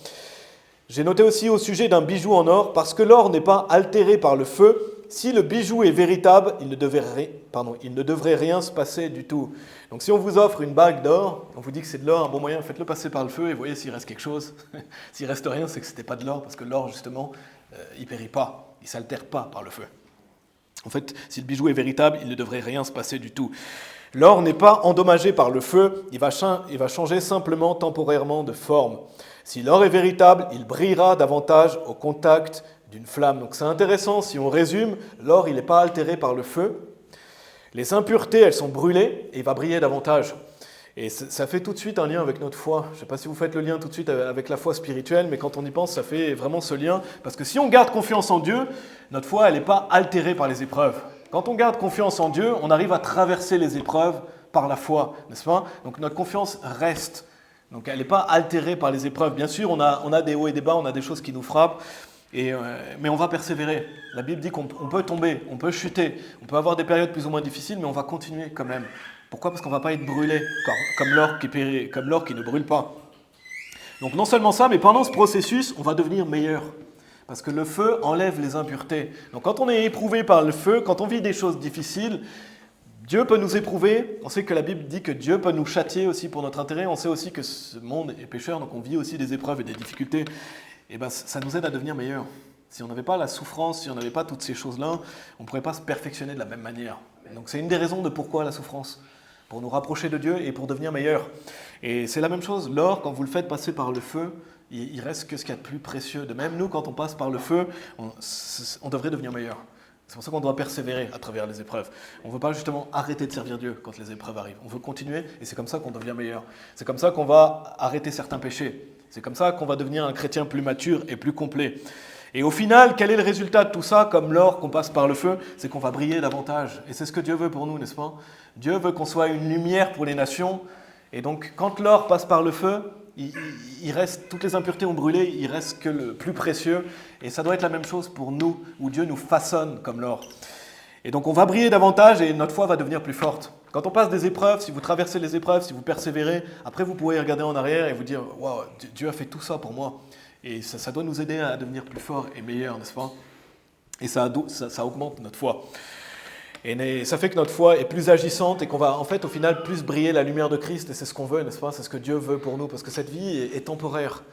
J'ai noté aussi au sujet d'un bijou en or, parce que l'or n'est pas altéré par le feu, si le bijou est véritable, il ne devrait rien se passer du tout. Donc si on vous offre une bague d'or, on vous dit que c'est de l'or, un bon moyen, faites-le passer par le feu et voyez s'il reste quelque chose. S'il reste rien, c'est que ce n'était pas de l'or, parce que l'or justement, il ne périt pas, il ne s'altère pas par le feu. En fait, si le bijou est véritable, il ne devrait rien se passer du tout. L'or n'est pas endommagé par le feu, il va changer simplement temporairement de forme. Si l'or est véritable, il brillera davantage au contact d'une flamme. Donc c'est intéressant, si on résume, l'or il n'est pas altéré par le feu. Les impuretés, elles sont brûlées et il va briller davantage. Et ça fait tout de suite un lien avec notre foi. Je ne sais pas si vous faites le lien tout de suite avec la foi spirituelle, mais quand on y pense, ça fait vraiment ce lien. Parce que si on garde confiance en Dieu, notre foi, elle n'est pas altérée par les épreuves. Quand on garde confiance en Dieu, on arrive à traverser les épreuves par la foi, n'est-ce pas? Donc notre confiance reste. Donc elle n'est pas altérée par les épreuves. Bien sûr, on a des hauts et des bas, on a des choses qui nous frappent, mais on va persévérer. La Bible dit qu'on peut tomber, on peut chuter, on peut avoir des périodes plus ou moins difficiles, mais on va continuer quand même. Pourquoi? Parce qu'on ne va pas être brûlé, comme l'or qui ne brûle pas. Donc non seulement ça, mais pendant ce processus, on va devenir meilleur. Parce que le feu enlève les impuretés. Donc quand on est éprouvé par le feu, quand on vit des choses difficiles, Dieu peut nous éprouver. On sait que la Bible dit que Dieu peut nous châtier aussi pour notre intérêt. On sait aussi que ce monde est pécheur, donc on vit aussi des épreuves et des difficultés. Et bien, ça nous aide à devenir meilleurs. Si on n'avait pas la souffrance, si on n'avait pas toutes ces choses-là, on ne pourrait pas se perfectionner de la même manière. Donc c'est une des raisons de pourquoi la souffrance. Pour nous rapprocher de Dieu et pour devenir meilleurs. Et c'est la même chose. L'or, quand vous le faites passer par le feu, il reste que ce qu'il y a de plus précieux. De même, nous, quand on passe par le feu, on devrait devenir meilleurs. C'est pour ça qu'on doit persévérer à travers les épreuves. On ne veut pas justement arrêter de servir Dieu quand les épreuves arrivent. On veut continuer et c'est comme ça qu'on devient meilleur. C'est comme ça qu'on va arrêter certains péchés. C'est comme ça qu'on va devenir un chrétien plus mature et plus complet. Et au final, quel est le résultat de tout ça, comme l'or qu'on passe par le feu? C'est qu'on va briller davantage. Et c'est ce que Dieu veut pour nous, n'est-ce pas? Dieu veut qu'on soit une lumière pour les nations. Et donc, quand l'or passe par le feu, il reste, toutes les impuretés ont brûlé, il reste que le plus précieux. Et ça doit être la même chose pour nous, où Dieu nous façonne comme l'or. Et donc on va briller davantage et notre foi va devenir plus forte. Quand on passe des épreuves, si vous traversez les épreuves, si vous persévérez, après vous pourrez regarder en arrière et vous dire « Waouh, Dieu a fait tout ça pour moi ». Et ça doit nous aider à devenir plus forts et meilleurs, n'est-ce pas? Et ça augmente notre foi. Et ça fait que notre foi est plus agissante et qu'on va en fait au final plus briller la lumière de Christ. Et c'est ce qu'on veut, n'est-ce pas? C'est ce que Dieu veut pour nous, parce que cette vie est temporaire.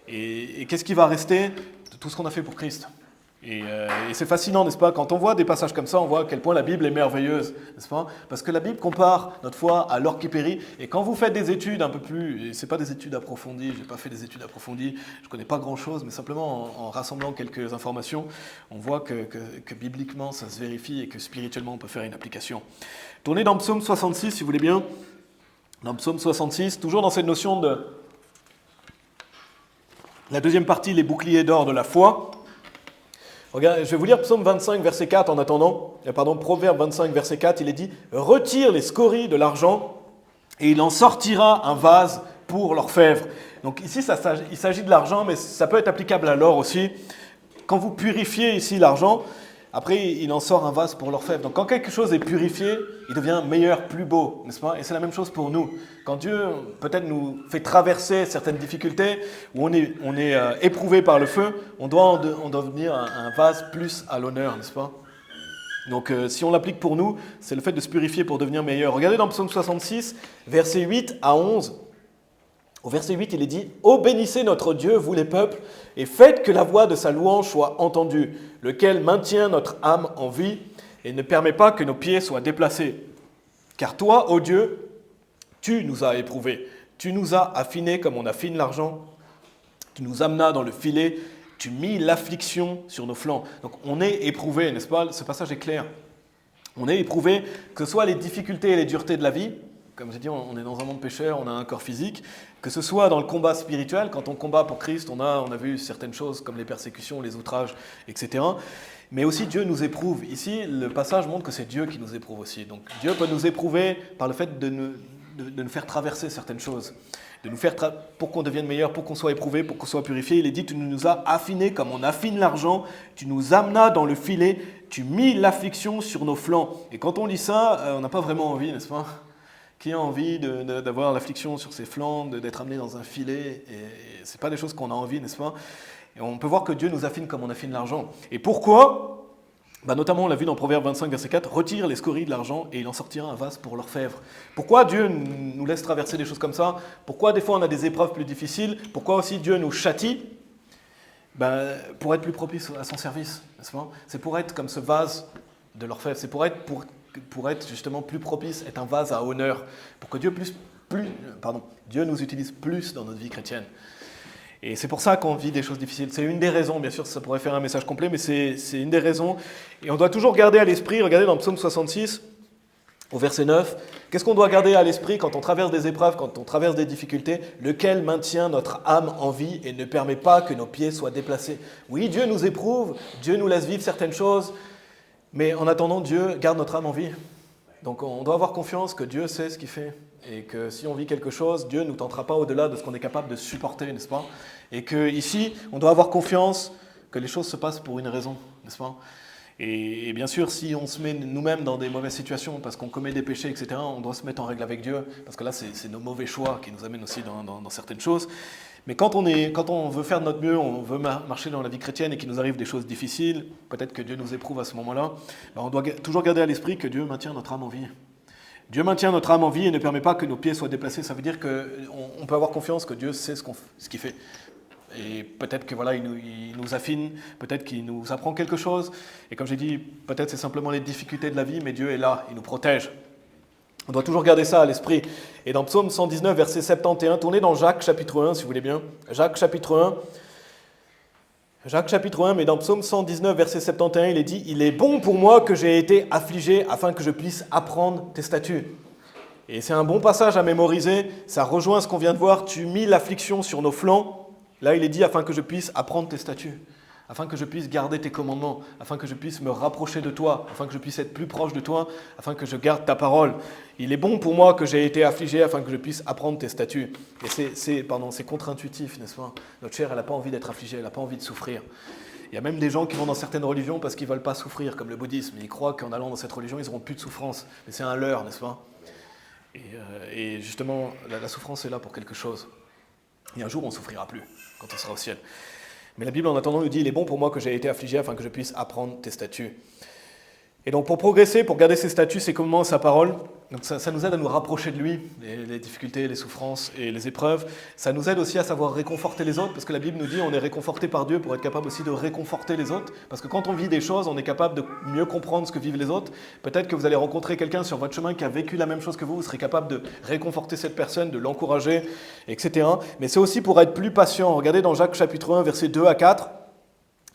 Et qu'est-ce qui va rester de tout ce qu'on a fait pour Christ? Et c'est fascinant, n'est-ce pas? Quand on voit des passages comme ça, on voit à quel point la Bible est merveilleuse, n'est-ce pas? Parce que la Bible compare notre foi à l'or qui périt. Et quand vous faites des études un peu plus, et c'est pas des études approfondies, j'ai pas fait des études approfondies, je connais pas grand-chose, mais simplement en rassemblant quelques informations, on voit que bibliquement ça se vérifie et que spirituellement on peut faire une application. Tournez dans Psaume 66 si vous voulez bien. Dans Psaume 66, toujours dans cette notion de la deuxième partie, les boucliers d'or de la foi. Regarde, je vais vous lire Psaume 25, verset 4 en attendant. Proverbe 25, verset 4, il est dit « Retire les scories de l'argent et il en sortira un vase pour l'orfèvre. » Donc ici, il s'agit de l'argent, mais ça peut être applicable à l'or aussi. Quand vous purifiez ici l'argent, après, il en sort un vase pour l'orfèvre. Donc quand quelque chose est purifié, il devient meilleur, plus beau, n'est-ce pas? Et c'est la même chose pour nous. Quand Dieu peut-être nous fait traverser certaines difficultés, où on est éprouvé par le feu, on doit devenir un vase plus à l'honneur, n'est-ce pas? Donc si on l'applique pour nous, c'est le fait de se purifier pour devenir meilleur. Regardez dans Psaume 66, versets 8 à 11. Au verset 8, il est dit « Ô bénissez notre Dieu, vous les peuples, et faites que la voix de sa louange soit entendue, lequel maintient notre âme en vie et ne permet pas que nos pieds soient déplacés. Car toi, ô Dieu, tu nous as éprouvés, tu nous as affinés comme on affine l'argent, tu nous amenas dans le filet, tu mis l'affliction sur nos flancs. » Donc on est éprouvé, n'est-ce pas? Ce passage est clair. On est éprouvé, que ce soit les difficultés et les duretés de la vie, comme j'ai dit, on est dans un monde pécheur, on a un corps physique. Que ce soit dans le combat spirituel, quand on combat pour Christ, on a vu certaines choses comme les persécutions, les outrages, etc. Mais aussi Dieu nous éprouve. Ici, le passage montre que c'est Dieu qui nous éprouve aussi. Donc Dieu peut nous éprouver par le fait de nous faire traverser certaines choses, de nous faire pour qu'on devienne meilleur, pour qu'on soit éprouvé, pour qu'on soit purifié. Il est dit, tu nous as affinés comme on affine l'argent, tu nous amenas dans le filet, tu mis l'affliction sur nos flancs. Et quand on lit ça, on n'a pas vraiment envie, n'est-ce pas ? Qui a envie d'avoir l'affliction sur ses flancs, d'être amené dans un filet? Et ce n'est pas des choses qu'on a envie, n'est-ce pas? Et on peut voir que Dieu nous affine comme on affine l'argent. Et pourquoi? Notamment, on l'a vu dans Proverbe 25, verset 4, « Retire les scories de l'argent et il en sortira un vase pour l'orfèvre. » Pourquoi Dieu nous laisse traverser des choses comme ça? Pourquoi des fois on a des épreuves plus difficiles? Pourquoi aussi Dieu nous châtie? Pour être plus propice à son service, n'est-ce pas? C'est pour être comme ce vase de l'orfèvre, c'est pour être justement plus propice, être un vase à honneur, pour que Dieu nous utilise plus dans notre vie chrétienne. Et c'est pour ça qu'on vit des choses difficiles. C'est une des raisons, bien sûr, ça pourrait faire un message complet, mais c'est une des raisons. Et on doit toujours garder à l'esprit, regardez dans Psaume 66, au verset 9, qu'est-ce qu'on doit garder à l'esprit quand on traverse des épreuves, quand on traverse des difficultés? Lequel maintient notre âme en vie et ne permet pas que nos pieds soient déplacés. Oui, Dieu nous éprouve, Dieu nous laisse vivre certaines choses, mais en attendant, Dieu garde notre âme en vie. Donc on doit avoir confiance que Dieu sait ce qu'il fait. Et que si on vit quelque chose, Dieu ne nous tentera pas au-delà de ce qu'on est capable de supporter, n'est-ce pas? Et qu'ici, on doit avoir confiance que les choses se passent pour une raison, n'est-ce pas? Et bien sûr, si on se met nous-mêmes dans des mauvaises situations parce qu'on commet des péchés, etc., on doit se mettre en règle avec Dieu, parce que là, c'est nos mauvais choix qui nous amènent aussi dans certaines choses. Mais quand on veut faire de notre mieux, on veut marcher dans la vie chrétienne et qu'il nous arrive des choses difficiles, peut-être que Dieu nous éprouve à ce moment-là, on doit toujours garder à l'esprit que Dieu maintient notre âme en vie. Dieu maintient notre âme en vie et ne permet pas que nos pieds soient déplacés. Ça veut dire qu'on peut avoir confiance que Dieu sait ce qu'il fait. Et peut-être que voilà, il nous affine, peut-être qu'il nous apprend quelque chose. Et comme j'ai dit, peut-être c'est simplement les difficultés de la vie, mais Dieu est là, il nous protège. On doit toujours garder ça à l'esprit. Et dans Psaume 119, verset 71, tournez dans Jacques chapitre 1, si vous voulez bien. Jacques chapitre 1, mais dans Psaume 119, verset 71, il est dit « Il est bon pour moi que j'ai été affligé afin que je puisse apprendre tes statuts. » Et c'est un bon passage à mémoriser, ça rejoint ce qu'on vient de voir, « Tu mis l'affliction sur nos flancs. » Là, il est dit « Afin que je puisse apprendre tes statuts. » Afin que je puisse garder tes commandements, afin que je puisse me rapprocher de toi, afin que je puisse être plus proche de toi, afin que je garde ta parole. Il est bon pour moi que j'ai été affligé, afin que je puisse apprendre tes statuts. Et c'est contre-intuitif, n'est-ce pas? Notre chair, elle n'a pas envie d'être affligée, elle n'a pas envie de souffrir. Il y a même des gens qui vont dans certaines religions parce qu'ils ne veulent pas souffrir, comme le bouddhisme. Ils croient qu'en allant dans cette religion, ils n'auront plus de souffrance. Mais c'est un leurre, n'est-ce pas? Et justement, la souffrance est là pour quelque chose. Et un jour, on ne souffrira plus, quand on sera au ciel. Mais la Bible, en attendant, nous dit « Il est bon pour moi que j'ai été affligé afin que je puisse apprendre tes statuts. » Et donc, pour progresser, pour garder ses statuts, ses commandements, sa parole, donc ça nous aide à nous rapprocher de lui, les difficultés, les souffrances et les épreuves. Ça nous aide aussi à savoir réconforter les autres, parce que la Bible nous dit on est réconforté par Dieu pour être capable aussi de réconforter les autres. Parce que quand on vit des choses, on est capable de mieux comprendre ce que vivent les autres. Peut-être que vous allez rencontrer quelqu'un sur votre chemin qui a vécu la même chose que vous serez capable de réconforter cette personne, de l'encourager, etc. Mais c'est aussi pour être plus patient. Regardez dans Jacques chapitre 1, versets 2 à 4.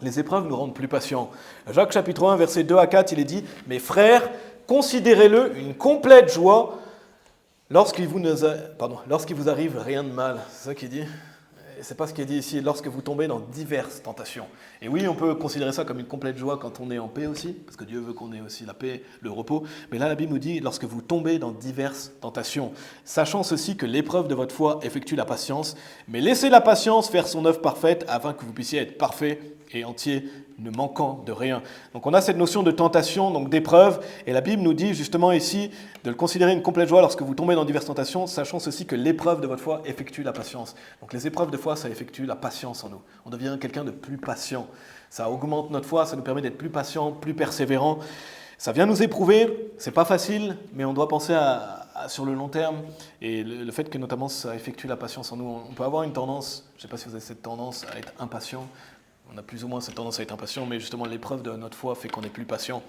Les épreuves nous rendent plus patients. Jacques chapitre 1, versets 2 à 4, il est dit « Mes frères, considérez-le une complète joie lorsqu'il vous arrive rien de mal. » C'est ça qu'il dit. C'est pas ce qui est dit ici, lorsque vous tombez dans diverses tentations. Et oui, on peut considérer ça comme une complète joie quand on est en paix aussi, parce que Dieu veut qu'on ait aussi la paix, le repos. Mais là, la Bible nous dit, lorsque vous tombez dans diverses tentations, sachant ceci que l'épreuve de votre foi effectue la patience, mais laissez la patience faire son œuvre parfaite afin que vous puissiez être parfait et entier, ne manquant de rien. Donc on a cette notion de tentation, donc d'épreuve, et la Bible nous dit justement ici de le considérer une complète joie lorsque vous tombez dans diverses tentations, sachant ceci que l'épreuve de votre foi effectue la patience. Donc les épreuves de foi, ça effectue la patience en nous. On devient quelqu'un de plus patient. Ça augmente notre foi, ça nous permet d'être plus patient, plus persévérant. Ça vient nous éprouver, c'est pas facile, mais on doit penser sur le long terme, et le fait que notamment ça effectue la patience en nous. On peut avoir une tendance, je ne sais pas si vous avez cette tendance à être impatient. On a plus ou moins cette tendance à être impatient, mais justement l'épreuve de notre foi fait qu'on est plus patient.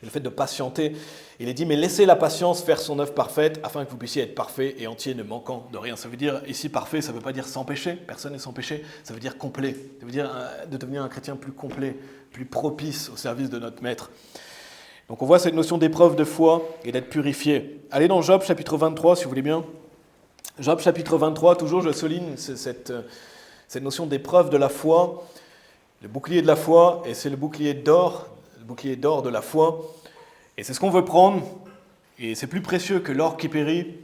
Et le fait de patienter, il est dit, mais laissez la patience faire son œuvre parfaite, afin que vous puissiez être parfait et entier, ne manquant de rien. Ça veut dire, ici parfait, ça ne veut pas dire sans péché, personne n'est sans péché, ça veut dire complet. Ça veut dire de devenir un chrétien plus complet, plus propice au service de notre Maître. Donc on voit cette notion d'épreuve de foi et d'être purifié. Allez dans Job chapitre 23 si vous voulez bien. Job chapitre 23, toujours je souligne cette notion d'épreuve de la foi, le bouclier de la foi, et c'est le bouclier d'or de la foi. Et c'est ce qu'on veut prendre, et c'est plus précieux que l'or qui périt.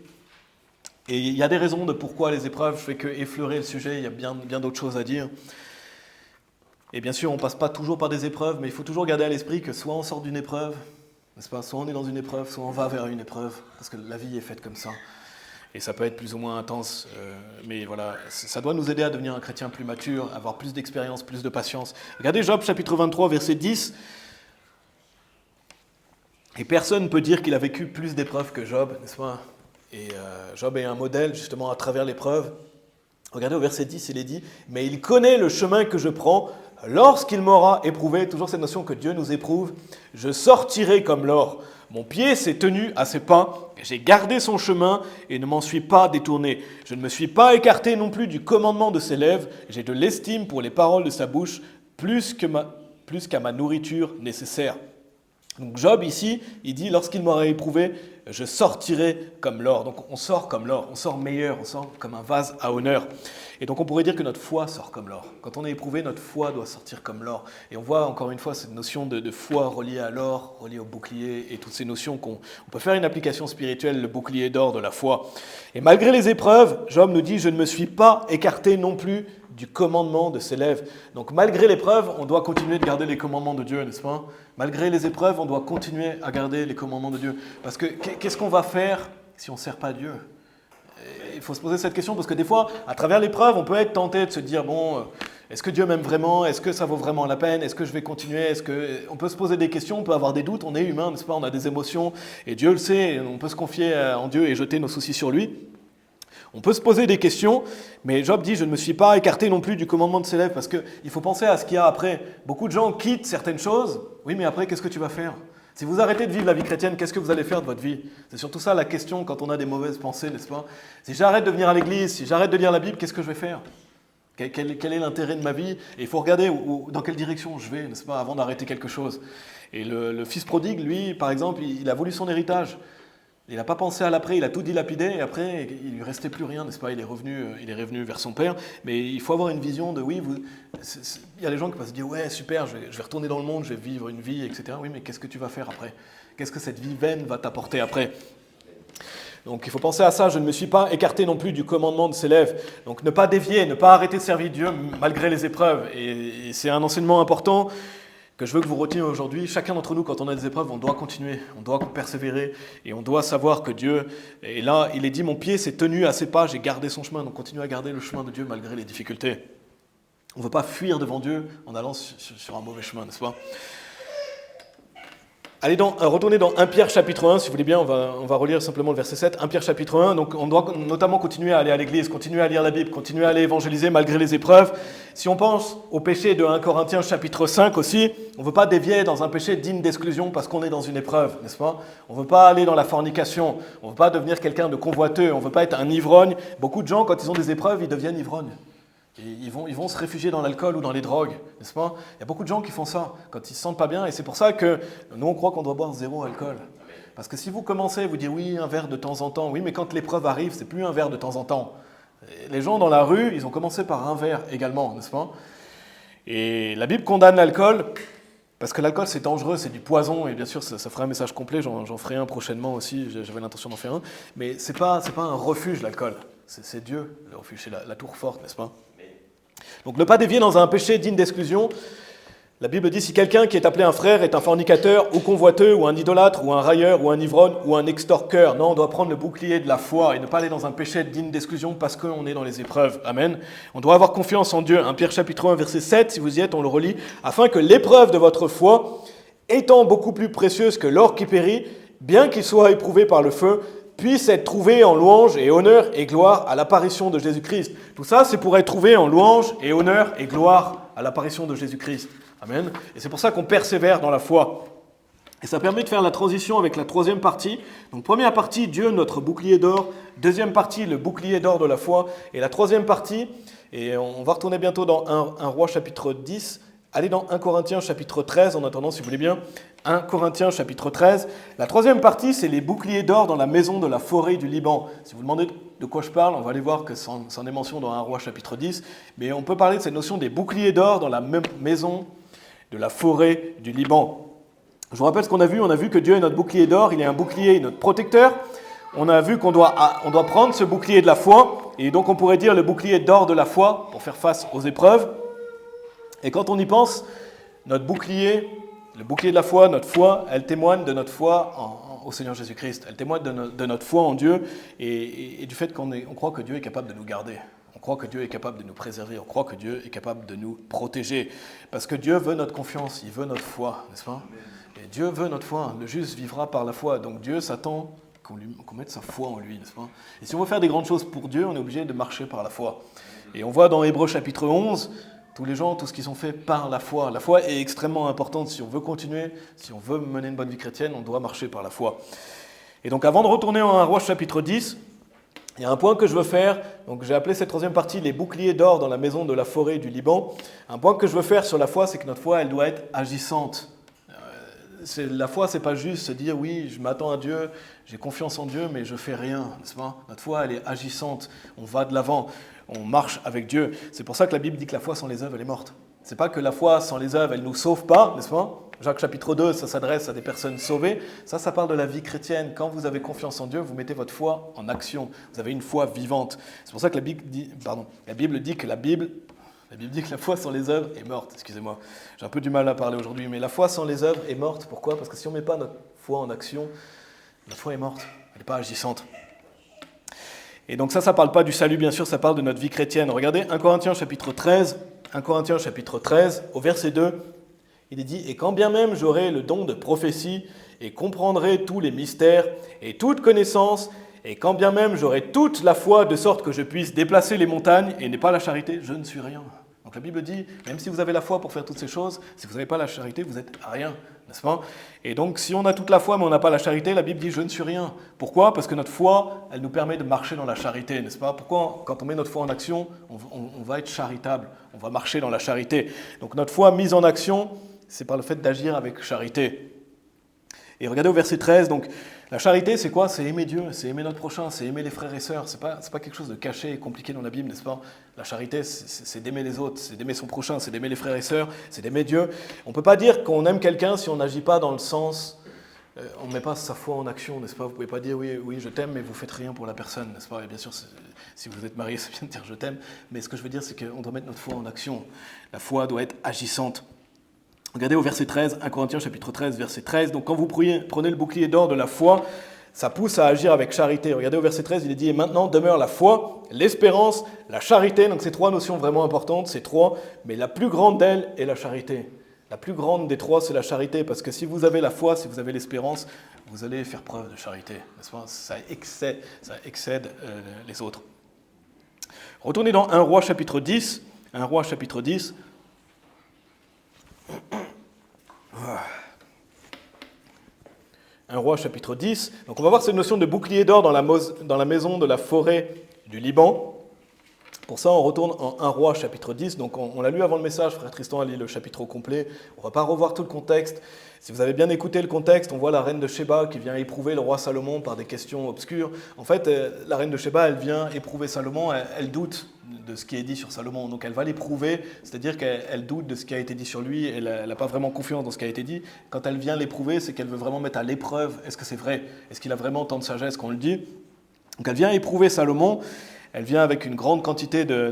Et il y a des raisons de pourquoi les épreuves, je fais que effleurer le sujet, il y a bien d'autres choses à dire. Et bien sûr, on ne passe pas toujours par des épreuves, mais il faut toujours garder à l'esprit que soit on sort d'une épreuve, n'est-ce pas, soit on est dans une épreuve, soit on va vers une épreuve, parce que la vie est faite comme ça. Et ça peut être plus ou moins intense, mais voilà, ça doit nous aider à devenir un chrétien plus mature, avoir plus d'expérience, plus de patience. Regardez Job chapitre 23, verset 10. Et personne ne peut dire qu'il a vécu plus d'épreuves que Job, n'est-ce pas? Et Job est un modèle justement à travers l'épreuve. Regardez au verset 10, il est dit « Mais il connaît le chemin que je prends, lorsqu'il m'aura éprouvé », toujours cette notion que Dieu nous éprouve, « je sortirai comme l'or. Mon pied s'est tenu à ses pas, j'ai gardé son chemin et ne m'en suis pas détourné. Je ne me suis pas écarté non plus du commandement de ses lèvres, j'ai de l'estime pour les paroles de sa bouche, plus qu'à ma nourriture nécessaire. » Donc Job ici, il dit, lorsqu'il m'aura éprouvé, je sortirai comme l'or. Donc on sort comme l'or, on sort meilleur, on sort comme un vase à honneur. Et donc on pourrait dire que notre foi sort comme l'or. Quand on est éprouvé, notre foi doit sortir comme l'or. Et on voit encore une fois cette notion de foi reliée à l'or, reliée au bouclier, et toutes ces notions qu'on peut faire une application spirituelle, le bouclier d'or de la foi. Et malgré les épreuves, Job nous dit, je ne me suis pas écarté non plus du commandement de ses lèvres. Donc malgré l'épreuve, on doit continuer de garder les commandements de Dieu, n'est-ce pas? Malgré les épreuves, on doit continuer à garder les commandements de Dieu. Parce que qu'est-ce qu'on va faire si on ne sert pas Dieu? Il faut se poser cette question parce que des fois, à travers l'épreuve, on peut être tenté de se dire, bon, est-ce que Dieu m'aime vraiment? Est-ce que ça vaut vraiment la peine? Est-ce que je vais continuer? On peut se poser des questions, on peut avoir des doutes, on est humain, n'est-ce pas? On a des émotions et Dieu le sait, on peut se confier en Dieu et jeter nos soucis sur lui. On peut se poser des questions, mais Job dit « Je ne me suis pas écarté non plus du commandement de ses lèvres » parce qu'il faut penser à ce qu'il y a après. Beaucoup de gens quittent certaines choses. Oui, mais après, qu'est-ce que tu vas faire? Si vous arrêtez de vivre la vie chrétienne, qu'est-ce que vous allez faire de votre vie? C'est surtout ça la question quand on a des mauvaises pensées, n'est-ce pas? Si j'arrête de venir à l'église, si j'arrête de lire la Bible, qu'est-ce que je vais faire? Quel est l'intérêt de ma vie? Et il faut regarder dans quelle direction je vais, n'est-ce pas, avant d'arrêter quelque chose. Et le fils prodigue, lui, par exemple, il a voulu son héritage. Il n'a pas pensé à l'après, il a tout dilapidé et après, il ne lui restait plus rien, n'est-ce pas? Il est revenu vers son père. Mais il faut avoir une vision de, oui, il y a des gens qui peuvent se dire, ouais, super, je vais retourner dans le monde, je vais vivre une vie, etc. Oui, mais qu'est-ce que tu vas faire après? Qu'est-ce que cette vie vaine va t'apporter après? Donc il faut penser à ça, je ne me suis pas écarté non plus du commandement de ses lèvres. Donc ne pas dévier, ne pas arrêter de servir Dieu malgré les épreuves. Et c'est un enseignement important que je veux que vous reteniez aujourd'hui. Chacun d'entre nous, quand on a des épreuves, on doit continuer, on doit persévérer et on doit savoir que Dieu, et là, il est dit, mon pied s'est tenu à ses pas, j'ai gardé son chemin, donc continue à garder le chemin de Dieu malgré les difficultés. On ne veut pas fuir devant Dieu en allant sur un mauvais chemin, n'est-ce pas? Allez retournez dans 1 Pierre chapitre 1, si vous voulez bien, on va relire simplement le verset 7. 1 Pierre chapitre 1, donc on doit notamment continuer à aller à l'église, continuer à lire la Bible, continuer à aller évangéliser malgré les épreuves. Si on pense au péché de 1 Corinthiens chapitre 5 aussi, on ne veut pas dévier dans un péché digne d'exclusion parce qu'on est dans une épreuve, n'est-ce pas? On ne veut pas aller dans la fornication, on ne veut pas devenir quelqu'un de convoiteux, on ne veut pas être un ivrogne. Beaucoup de gens, quand ils ont des épreuves, ils deviennent ivrognes. Ils vont se réfugier dans l'alcool ou dans les drogues, n'est-ce pas? Il y a beaucoup de gens qui font ça quand ils ne se sentent pas bien et c'est pour ça que nous on croit qu'on doit boire 0 alcool. Parce que si vous commencez à vous dire oui, un verre de temps en temps, oui mais quand l'épreuve arrive, c'est plus un verre de temps en temps. Les gens dans la rue, ils ont commencé par un verre également, n'est-ce pas? Et la Bible condamne l'alcool parce que l'alcool c'est dangereux, c'est du poison et bien sûr ça fera un message complet, j'en ferai un prochainement aussi, j'avais l'intention d'en faire un. Mais c'est pas un refuge l'alcool, c'est Dieu le refuge, c'est la tour forte, n'est-ce pas? Donc ne pas dévier dans un péché digne d'exclusion. La Bible dit, si quelqu'un qui est appelé un frère est un fornicateur, ou convoiteux, ou un idolâtre, ou un railleur, ou un ivrogne, ou un extorqueur, non, on doit prendre le bouclier de la foi et ne pas aller dans un péché digne d'exclusion parce qu'on est dans les épreuves. Amen. On doit avoir confiance en Dieu. 1 Pierre chapitre 1, verset 7, si vous y êtes, on le relit, afin que l'épreuve de votre foi, étant beaucoup plus précieuse que l'or qui périt, bien qu'il soit éprouvé par le feu, puisse être trouvé en louange et honneur et gloire à l'apparition de Jésus-Christ. Tout ça, c'est pour être trouvé en louange et honneur et gloire à l'apparition de Jésus-Christ. Amen. Et c'est pour ça qu'on persévère dans la foi. Et ça permet de faire la transition avec la troisième partie. Donc première partie, Dieu, notre bouclier d'or. Deuxième partie, le bouclier d'or de la foi. Et la troisième partie, et on va retourner bientôt dans 1 Roi chapitre 10, Allez dans 1 Corinthiens chapitre 13, en attendant si vous voulez bien. 1 Corinthiens chapitre 13. La troisième partie, c'est les boucliers d'or dans la maison de la forêt du Liban. Si vous demandez de quoi je parle, on va aller voir que c'en est mention dans 1 Roi chapitre 10. Mais on peut parler de cette notion des boucliers d'or dans la maison de la forêt du Liban. Je vous rappelle ce qu'on a vu. On a vu que Dieu est notre bouclier d'or, il est un bouclier, notre protecteur. On a vu qu'on doit prendre ce bouclier de la foi, et donc on pourrait dire le bouclier d'or de la foi pour faire face aux épreuves. Et quand on y pense, notre bouclier, le bouclier de la foi, notre foi, elle témoigne de notre foi au Seigneur Jésus-Christ. Elle témoigne de notre foi en Dieu et du fait qu'on croit que Dieu est capable de nous garder. On croit que Dieu est capable de nous préserver. On croit que Dieu est capable de nous protéger. Parce que Dieu veut notre confiance, il veut notre foi, n'est-ce pas ? Et Dieu veut notre foi. Le juste vivra par la foi. Donc Dieu s'attend qu'on mette sa foi en lui, n'est-ce pas ? Et si on veut faire des grandes choses pour Dieu, on est obligé de marcher par la foi. Et on voit dans Hébreux chapitre 11, tous les gens, tout ce qu'ils ont fait par la foi. La foi est extrêmement importante. Si on veut continuer, si on veut mener une bonne vie chrétienne, on doit marcher par la foi. Et donc avant de retourner en 1 Roi chapitre 10, il y a un point que je veux faire. Donc j'ai appelé cette troisième partie les boucliers d'or dans la maison de la forêt du Liban. Un point que je veux faire sur la foi, c'est que notre foi, elle doit être agissante. La foi, c'est pas juste se dire oui, je m'attends à Dieu, j'ai confiance en Dieu, mais je fais rien, n'est-ce pas ? Notre foi, elle est agissante, on va de l'avant, on marche avec Dieu. C'est pour ça que la Bible dit que la foi sans les œuvres, elle est morte. C'est pas que la foi sans les œuvres, elle nous sauve pas, n'est-ce pas ? Jacques chapitre 2, ça s'adresse à des personnes sauvées. Ça parle de la vie chrétienne. Quand vous avez confiance en Dieu, vous mettez votre foi en action. Vous avez une foi vivante. C'est pour ça que la Bible dit que la Bible dit que la foi sans les œuvres est morte. Excusez-moi, j'ai un peu du mal à parler aujourd'hui, mais la foi sans les œuvres est morte. Pourquoi ? Parce que si on ne met pas notre foi en action, notre foi est morte. Elle n'est pas agissante. Et donc ça ne parle pas du salut, bien sûr, ça parle de notre vie chrétienne. Regardez 1 Corinthiens chapitre 13, au verset 2, il est dit « Et quand bien même j'aurai le don de prophétie et comprendrai tous les mystères et toute connaissance, et quand bien même j'aurai toute la foi de sorte que je puisse déplacer les montagnes et n'ai pas la charité, je ne suis rien. » Donc la Bible dit, même si vous avez la foi pour faire toutes ces choses, si vous n'avez pas la charité, vous n'êtes rien, n'est-ce pas ? Et donc si on a toute la foi mais on n'a pas la charité, la Bible dit, je ne suis rien. Pourquoi ? Parce que notre foi, elle nous permet de marcher dans la charité, n'est-ce pas ? Pourquoi ? Quand on met notre foi en action, on va être charitable, on va marcher dans la charité. Donc notre foi mise en action, c'est par le fait d'agir avec charité. Et regardez au verset 13, donc la charité, c'est quoi ? C'est aimer Dieu, c'est aimer notre prochain, c'est aimer les frères et sœurs. C'est pas quelque chose de caché et compliqué dans la Bible, n'est-ce pas ? La charité, c'est d'aimer les autres, c'est d'aimer son prochain, c'est d'aimer les frères et sœurs, c'est d'aimer Dieu. On ne peut pas dire qu'on aime quelqu'un si on n'agit pas dans le sens, on ne met pas sa foi en action, n'est-ce pas ? Vous ne pouvez pas dire oui, je t'aime, mais vous ne faites rien pour la personne, n'est-ce pas ? Et bien sûr, si vous êtes marié, c'est bien de dire je t'aime, mais ce que je veux dire, c'est qu'on doit mettre notre foi en action. La foi doit être agissante. Regardez au verset 13, 1 Corinthiens chapitre 13, verset 13. Donc quand vous prenez le bouclier d'or de la foi, ça pousse à agir avec charité. Regardez au verset 13, il est dit « Et maintenant demeure la foi, l'espérance, la charité. » Donc c'est trois notions vraiment importantes, c'est trois. Mais la plus grande d'elles est la charité. La plus grande des trois, c'est la charité. Parce que si vous avez la foi, si vous avez l'espérance, vous allez faire preuve de charité. N'est-ce pas ? Ça excède les autres. Retournez dans 1 Roi chapitre 10. 1 Roi chapitre 10. 1 Roi chapitre 10. Donc on va voir cette notion de bouclier d'or dans la maison de la forêt du Liban. Pour ça, on retourne en 1 Roi chapitre 10. Donc on l'a lu avant le message, frère Tristan a lu le chapitre au complet. On ne va pas revoir tout le contexte. Si vous avez bien écouté le contexte, on voit la reine de Shéba qui vient éprouver le roi Salomon par des questions obscures. En fait, la reine de Shéba, elle vient éprouver Salomon, elle doute de ce qui est dit sur Salomon. Donc elle va l'éprouver, c'est-à-dire qu'elle doute de ce qui a été dit sur lui, elle n'a pas vraiment confiance dans ce qui a été dit. Quand elle vient l'éprouver, c'est qu'elle veut vraiment mettre à l'épreuve, est-ce que c'est vrai ? Est-ce qu'il a vraiment tant de sagesse qu'on le dit ? Donc elle vient éprouver Salomon, elle vient avec une grande quantité de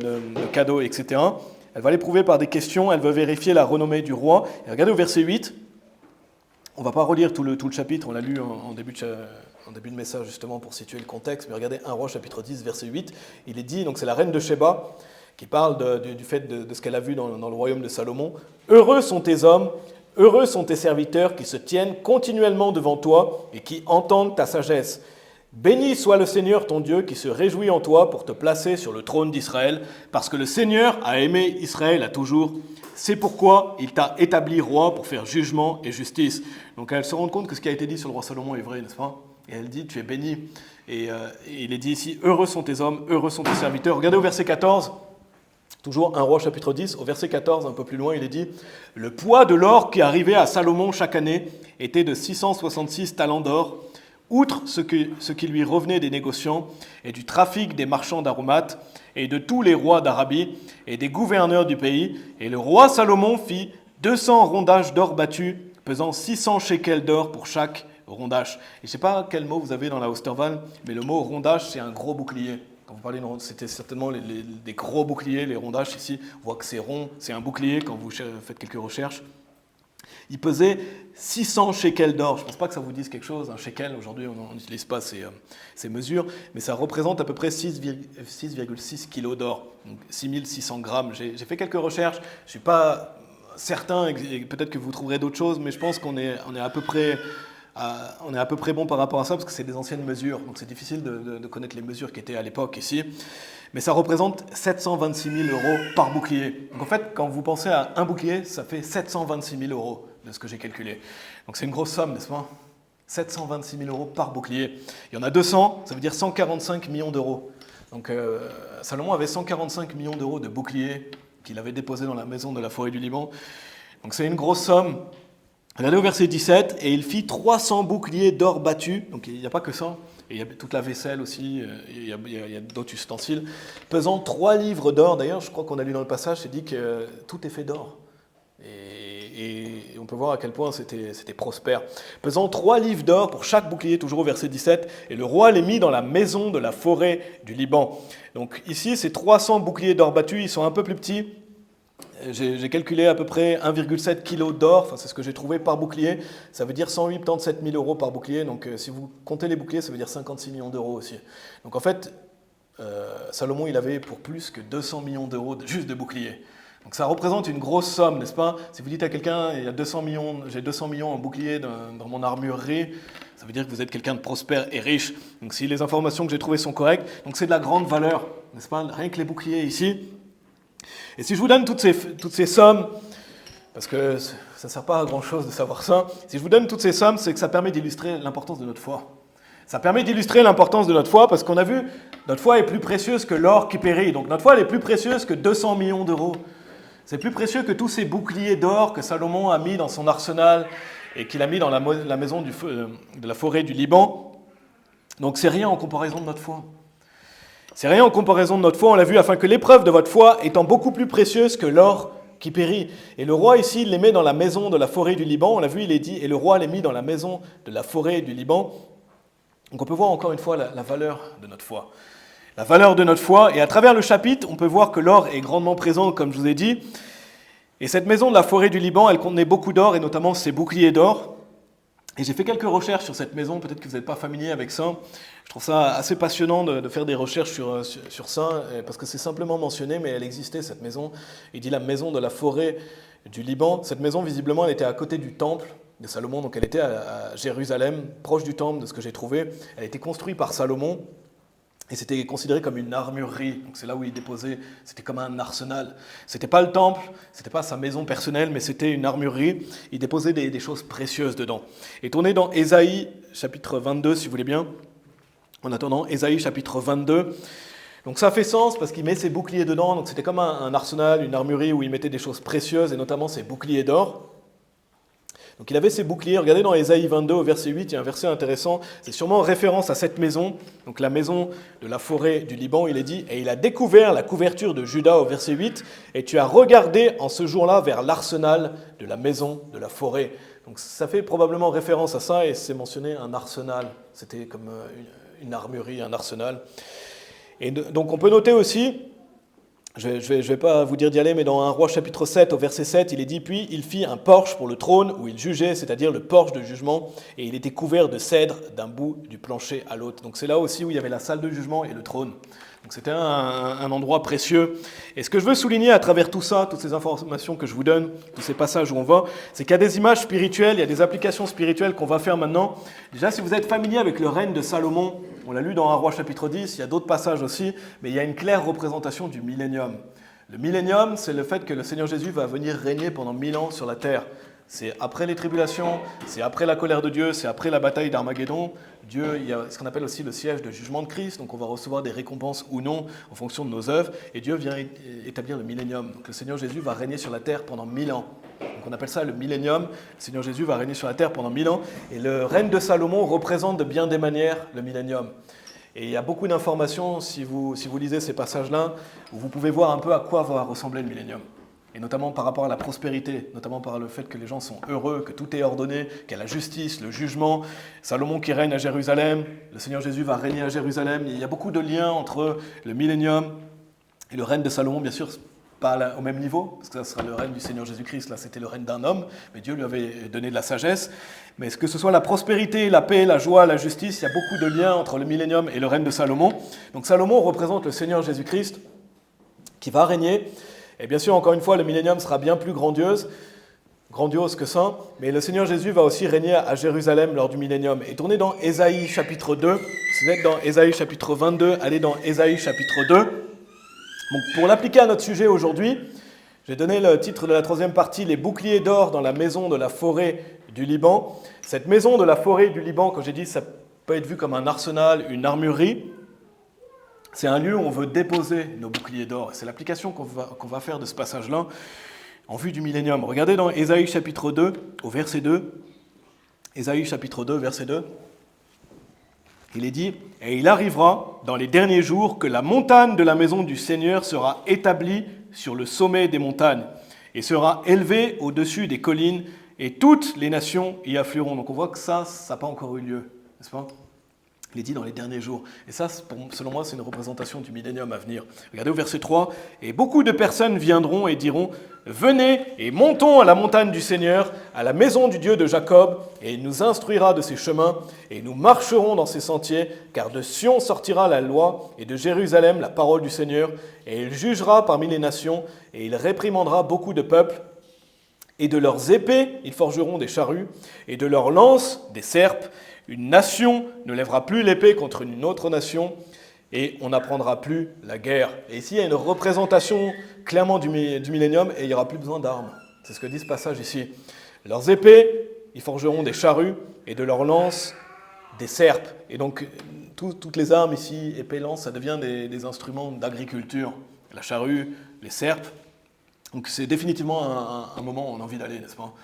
cadeaux, etc. Elle va l'éprouver par des questions, elle veut vérifier la renommée du roi. Et regardez au verset 8, on ne va pas relire tout le chapitre, on l'a lu en début de message justement pour situer le contexte, mais regardez 1 Roi chapitre 10, verset 8, il est dit, donc c'est la reine de Shéba qui parle du fait de ce qu'elle a vu dans le royaume de Salomon. « Heureux sont tes hommes, heureux sont tes serviteurs qui se tiennent continuellement devant toi et qui entendent ta sagesse. Béni soit le Seigneur ton Dieu qui se réjouit en toi pour te placer sur le trône d'Israël, parce que le Seigneur a aimé Israël à toujours. C'est pourquoi il t'a établi roi pour faire jugement et justice. » Donc elle se rend compte que ce qui a été dit sur le roi Salomon est vrai, n'est-ce pas ? Et elle dit, tu es béni. Et il est dit ici, heureux sont tes hommes, heureux sont tes serviteurs. Regardez au verset 14. Toujours 1 Roi chapitre 10, au verset 14, un peu plus loin, il est dit « Le poids de l'or qui arrivait à Salomon chaque année était de 666 talents d'or, outre ce qui lui revenait des négociants et du trafic des marchands d'aromates et de tous les rois d'Arabie et des gouverneurs du pays. Et le roi Salomon fit 200 rondages d'or battu, pesant 600 shekels d'or pour chaque rondage. » Et je ne sais pas quel mot vous avez dans la Osterwald, mais le mot rondage, c'est un gros bouclier. Quand vous parlez de c'était certainement des gros boucliers, les rondages ici. On voit que c'est rond, c'est un bouclier quand vous faites quelques recherches. Il pesait 600 shekels d'or. Je ne pense pas que ça vous dise quelque chose. Un shekel, aujourd'hui, on n'utilise pas ces mesures, mais ça représente à peu près 6,6 kilos d'or, donc 6600 grammes. J'ai fait quelques recherches. Je ne suis pas certain, et peut-être que vous trouverez d'autres choses, mais je pense qu'on est à peu près... on est à peu près bon par rapport à ça parce que c'est des anciennes mesures, donc c'est difficile de connaître les mesures qui étaient à l'époque ici. Mais ça représente 726 000 euros par bouclier. Donc en fait, quand vous pensez à un bouclier, ça fait 726 000 euros de ce que j'ai calculé. Donc c'est une grosse somme, n'est-ce pas? 726 000 euros par bouclier. Il y en a 200, ça veut dire 145 millions d'euros. Donc Salomon avait 145 millions d'euros de boucliers qu'il avait déposés dans la maison de la forêt du Liban. Donc c'est une grosse somme. Regardez au verset 17, et il fit 300 boucliers d'or battus, donc il n'y a pas que ça, et il y a toute la vaisselle aussi, il y a d'autres ustensiles, pesant 3 livres d'or. D'ailleurs, je crois qu'on a lu dans le passage, c'est dit que tout est fait d'or. Et on peut voir à quel point c'était prospère. Pesant 3 livres d'or pour chaque bouclier, toujours au verset 17, et le roi les mit dans la maison de la forêt du Liban. Donc ici, ces 300 boucliers d'or battus, ils sont un peu plus petits. J'ai calculé à peu près 1,7 kg d'or, enfin, c'est ce que j'ai trouvé par bouclier. Ça veut dire 187 000 euros par bouclier. Donc si vous comptez les boucliers, ça veut dire 56 millions d'euros aussi. Donc en fait, Salomon, il avait pour plus que 200 millions d'euros juste de boucliers. Donc ça représente une grosse somme, n'est-ce pas? Si vous dites à quelqu'un, il y a 200 millions, j'ai 200 millions en bouclier dans mon armurerie, ça veut dire que vous êtes quelqu'un de prospère et riche. Donc si les informations que j'ai trouvées sont correctes, donc c'est de la grande valeur, n'est-ce pas? Rien que les boucliers ici. Et si je vous donne toutes ces sommes, parce que ça ne sert pas à grand-chose de savoir ça, si je vous donne toutes ces sommes, c'est que ça permet d'illustrer l'importance de notre foi. Ça permet d'illustrer l'importance de notre foi, parce qu'on a vu, notre foi est plus précieuse que l'or qui périt. Donc notre foi, elle est plus précieuse que 200 millions d'euros. C'est plus précieux que tous ces boucliers d'or que Salomon a mis dans son arsenal et qu'il a mis dans la maison de la forêt du Liban. Donc c'est rien en comparaison de notre foi. C'est rien en comparaison de notre foi, on l'a vu, afin que l'épreuve de votre foi étant beaucoup plus précieuse que l'or qui périt. Et le roi ici, il les met dans la maison de la forêt du Liban, on l'a vu, il est dit, et le roi les mit dans la maison de la forêt du Liban. Donc on peut voir encore une fois la valeur de notre foi. La valeur de notre foi, et à travers le chapitre, on peut voir que l'or est grandement présent, comme je vous ai dit. Et cette maison de la forêt du Liban, elle contenait beaucoup d'or, et notamment ses boucliers d'or. Et j'ai fait quelques recherches sur cette maison, peut-être que vous n'êtes pas familier avec ça. Je trouve ça assez passionnant de faire des recherches sur ça, parce que c'est simplement mentionné, mais elle existait, cette maison. Il dit la maison de la forêt du Liban. Cette maison, visiblement, elle était à côté du temple de Salomon, donc elle était à Jérusalem, proche du temple, de ce que j'ai trouvé. Elle a été construite par Salomon, et c'était considéré comme une armurerie. Donc c'est là où il déposait, c'était comme un arsenal. C'était pas le temple, c'était pas sa maison personnelle, mais c'était une armurerie. Il déposait des choses précieuses dedans. Et tournez dans Ésaïe, chapitre 22, si vous voulez bien. En attendant, Ésaïe, chapitre 22. Donc ça fait sens parce qu'il met ses boucliers dedans. Donc c'était comme un arsenal, une armurerie où il mettait des choses précieuses, et notamment ses boucliers d'or. Donc il avait ses boucliers. Regardez dans Ésaïe 22 au verset 8, il y a un verset intéressant. C'est sûrement en référence à cette maison, donc la maison de la forêt du Liban. Il est dit, et il a découvert la couverture de Juda au verset 8, et tu as regardé en ce jour-là vers l'arsenal de la maison de la forêt. Donc ça fait probablement référence à ça, et c'est mentionné un arsenal. C'était comme une armurerie, un arsenal. Et donc on peut noter aussi, je ne vais pas vous dire d'y aller, mais dans 1 Roi chapitre 7, au verset 7, il est dit « Puis il fit un porche pour le trône où il jugeait, c'est-à-dire le porche de jugement, et il était couvert de cèdre d'un bout du plancher à l'autre. » Donc c'est là aussi où il y avait la salle de jugement et le trône. Donc c'était un endroit précieux. Et ce que je veux souligner à travers tout ça, toutes ces informations que je vous donne, tous ces passages où on va, c'est qu'il y a des images spirituelles, il y a des applications spirituelles qu'on va faire maintenant. Déjà, si vous êtes familier avec le règne de Salomon, on l'a lu dans 1 Roi chapitre 10, il y a d'autres passages aussi, mais il y a une claire représentation du millénium. Le millénium, c'est le fait que le Seigneur Jésus va venir régner pendant 1000 ans sur la terre. C'est après les tribulations, c'est après la colère de Dieu, c'est après la bataille d'Armageddon. Dieu, il y a ce qu'on appelle aussi le siège de jugement de Christ, donc on va recevoir des récompenses ou non en fonction de nos œuvres, et Dieu vient établir le millénium. Donc le Seigneur Jésus va régner sur la terre pendant 1000 ans. Donc on appelle ça le millénium. Le Seigneur Jésus va régner sur la terre pendant 1000 ans, et le règne de Salomon représente de bien des manières le millénium. Et il y a beaucoup d'informations, si vous lisez ces passages-là, où vous pouvez voir un peu à quoi va ressembler le millénium. Et notamment par rapport à la prospérité, notamment par le fait que les gens sont heureux, que tout est ordonné, qu'il y a la justice, le jugement, Salomon qui règne à Jérusalem, le Seigneur Jésus va régner à Jérusalem. Il y a beaucoup de liens entre le millénium et le règne de Salomon, bien sûr, pas au même niveau, parce que ça sera le règne du Seigneur Jésus-Christ, là c'était le règne d'un homme, mais Dieu lui avait donné de la sagesse. Mais que ce soit la prospérité, la paix, la joie, la justice, il y a beaucoup de liens entre le millénium et le règne de Salomon. Donc Salomon représente le Seigneur Jésus-Christ qui va régner. Et bien sûr, encore une fois, le millénium sera bien plus grandiose que ça, mais le Seigneur Jésus va aussi régner à Jérusalem lors du millénium. Et tournez dans Ésaïe chapitre 2, si vous êtes dans Ésaïe chapitre 22, allez dans Ésaïe chapitre 2. Donc, pour l'appliquer à notre sujet aujourd'hui, j'ai donné le titre de la troisième partie, les boucliers d'or dans la maison de la forêt du Liban. Cette maison de la forêt du Liban, comme j'ai dit, ça peut être vu comme un arsenal, une armurerie. C'est un lieu où on veut déposer nos boucliers d'or. C'est l'application qu'on va faire de ce passage-là en vue du millénium. Regardez dans Ésaïe chapitre 2, au verset 2. Ésaïe chapitre 2, verset 2. Il est dit « Et il arrivera dans les derniers jours que la montagne de la maison du Seigneur sera établie sur le sommet des montagnes et sera élevée au-dessus des collines et toutes les nations y afflueront. » Donc on voit que ça n'a pas encore eu lieu, n'est-ce pas ? Il est dit dans les derniers jours. Et ça, selon moi, c'est une représentation du millénium à venir. Regardez au verset 3. « Et beaucoup de personnes viendront et diront « Venez et montons à la montagne du Seigneur, à la maison du Dieu de Jacob, et il nous instruira de ses chemins, et nous marcherons dans ses sentiers, car de Sion sortira la loi, et de Jérusalem la parole du Seigneur, et il jugera parmi les nations, et il réprimandera beaucoup de peuples, et de leurs épées ils forgeront des charrues, et de leurs lances des serpes. Une nation ne lèvera plus l'épée contre une autre nation, et on n'apprendra plus la guerre. » Et ici, il y a une représentation clairement du millénium, et il n'y aura plus besoin d'armes. C'est ce que dit ce passage ici. Leurs épées, ils forgeront des charrues, et de leurs lances, des serpes. Et donc, toutes les armes ici, épée, lance, ça devient des instruments d'agriculture. La charrue, les serpes. Donc c'est définitivement un moment où on a envie d'aller, n'est-ce pas ?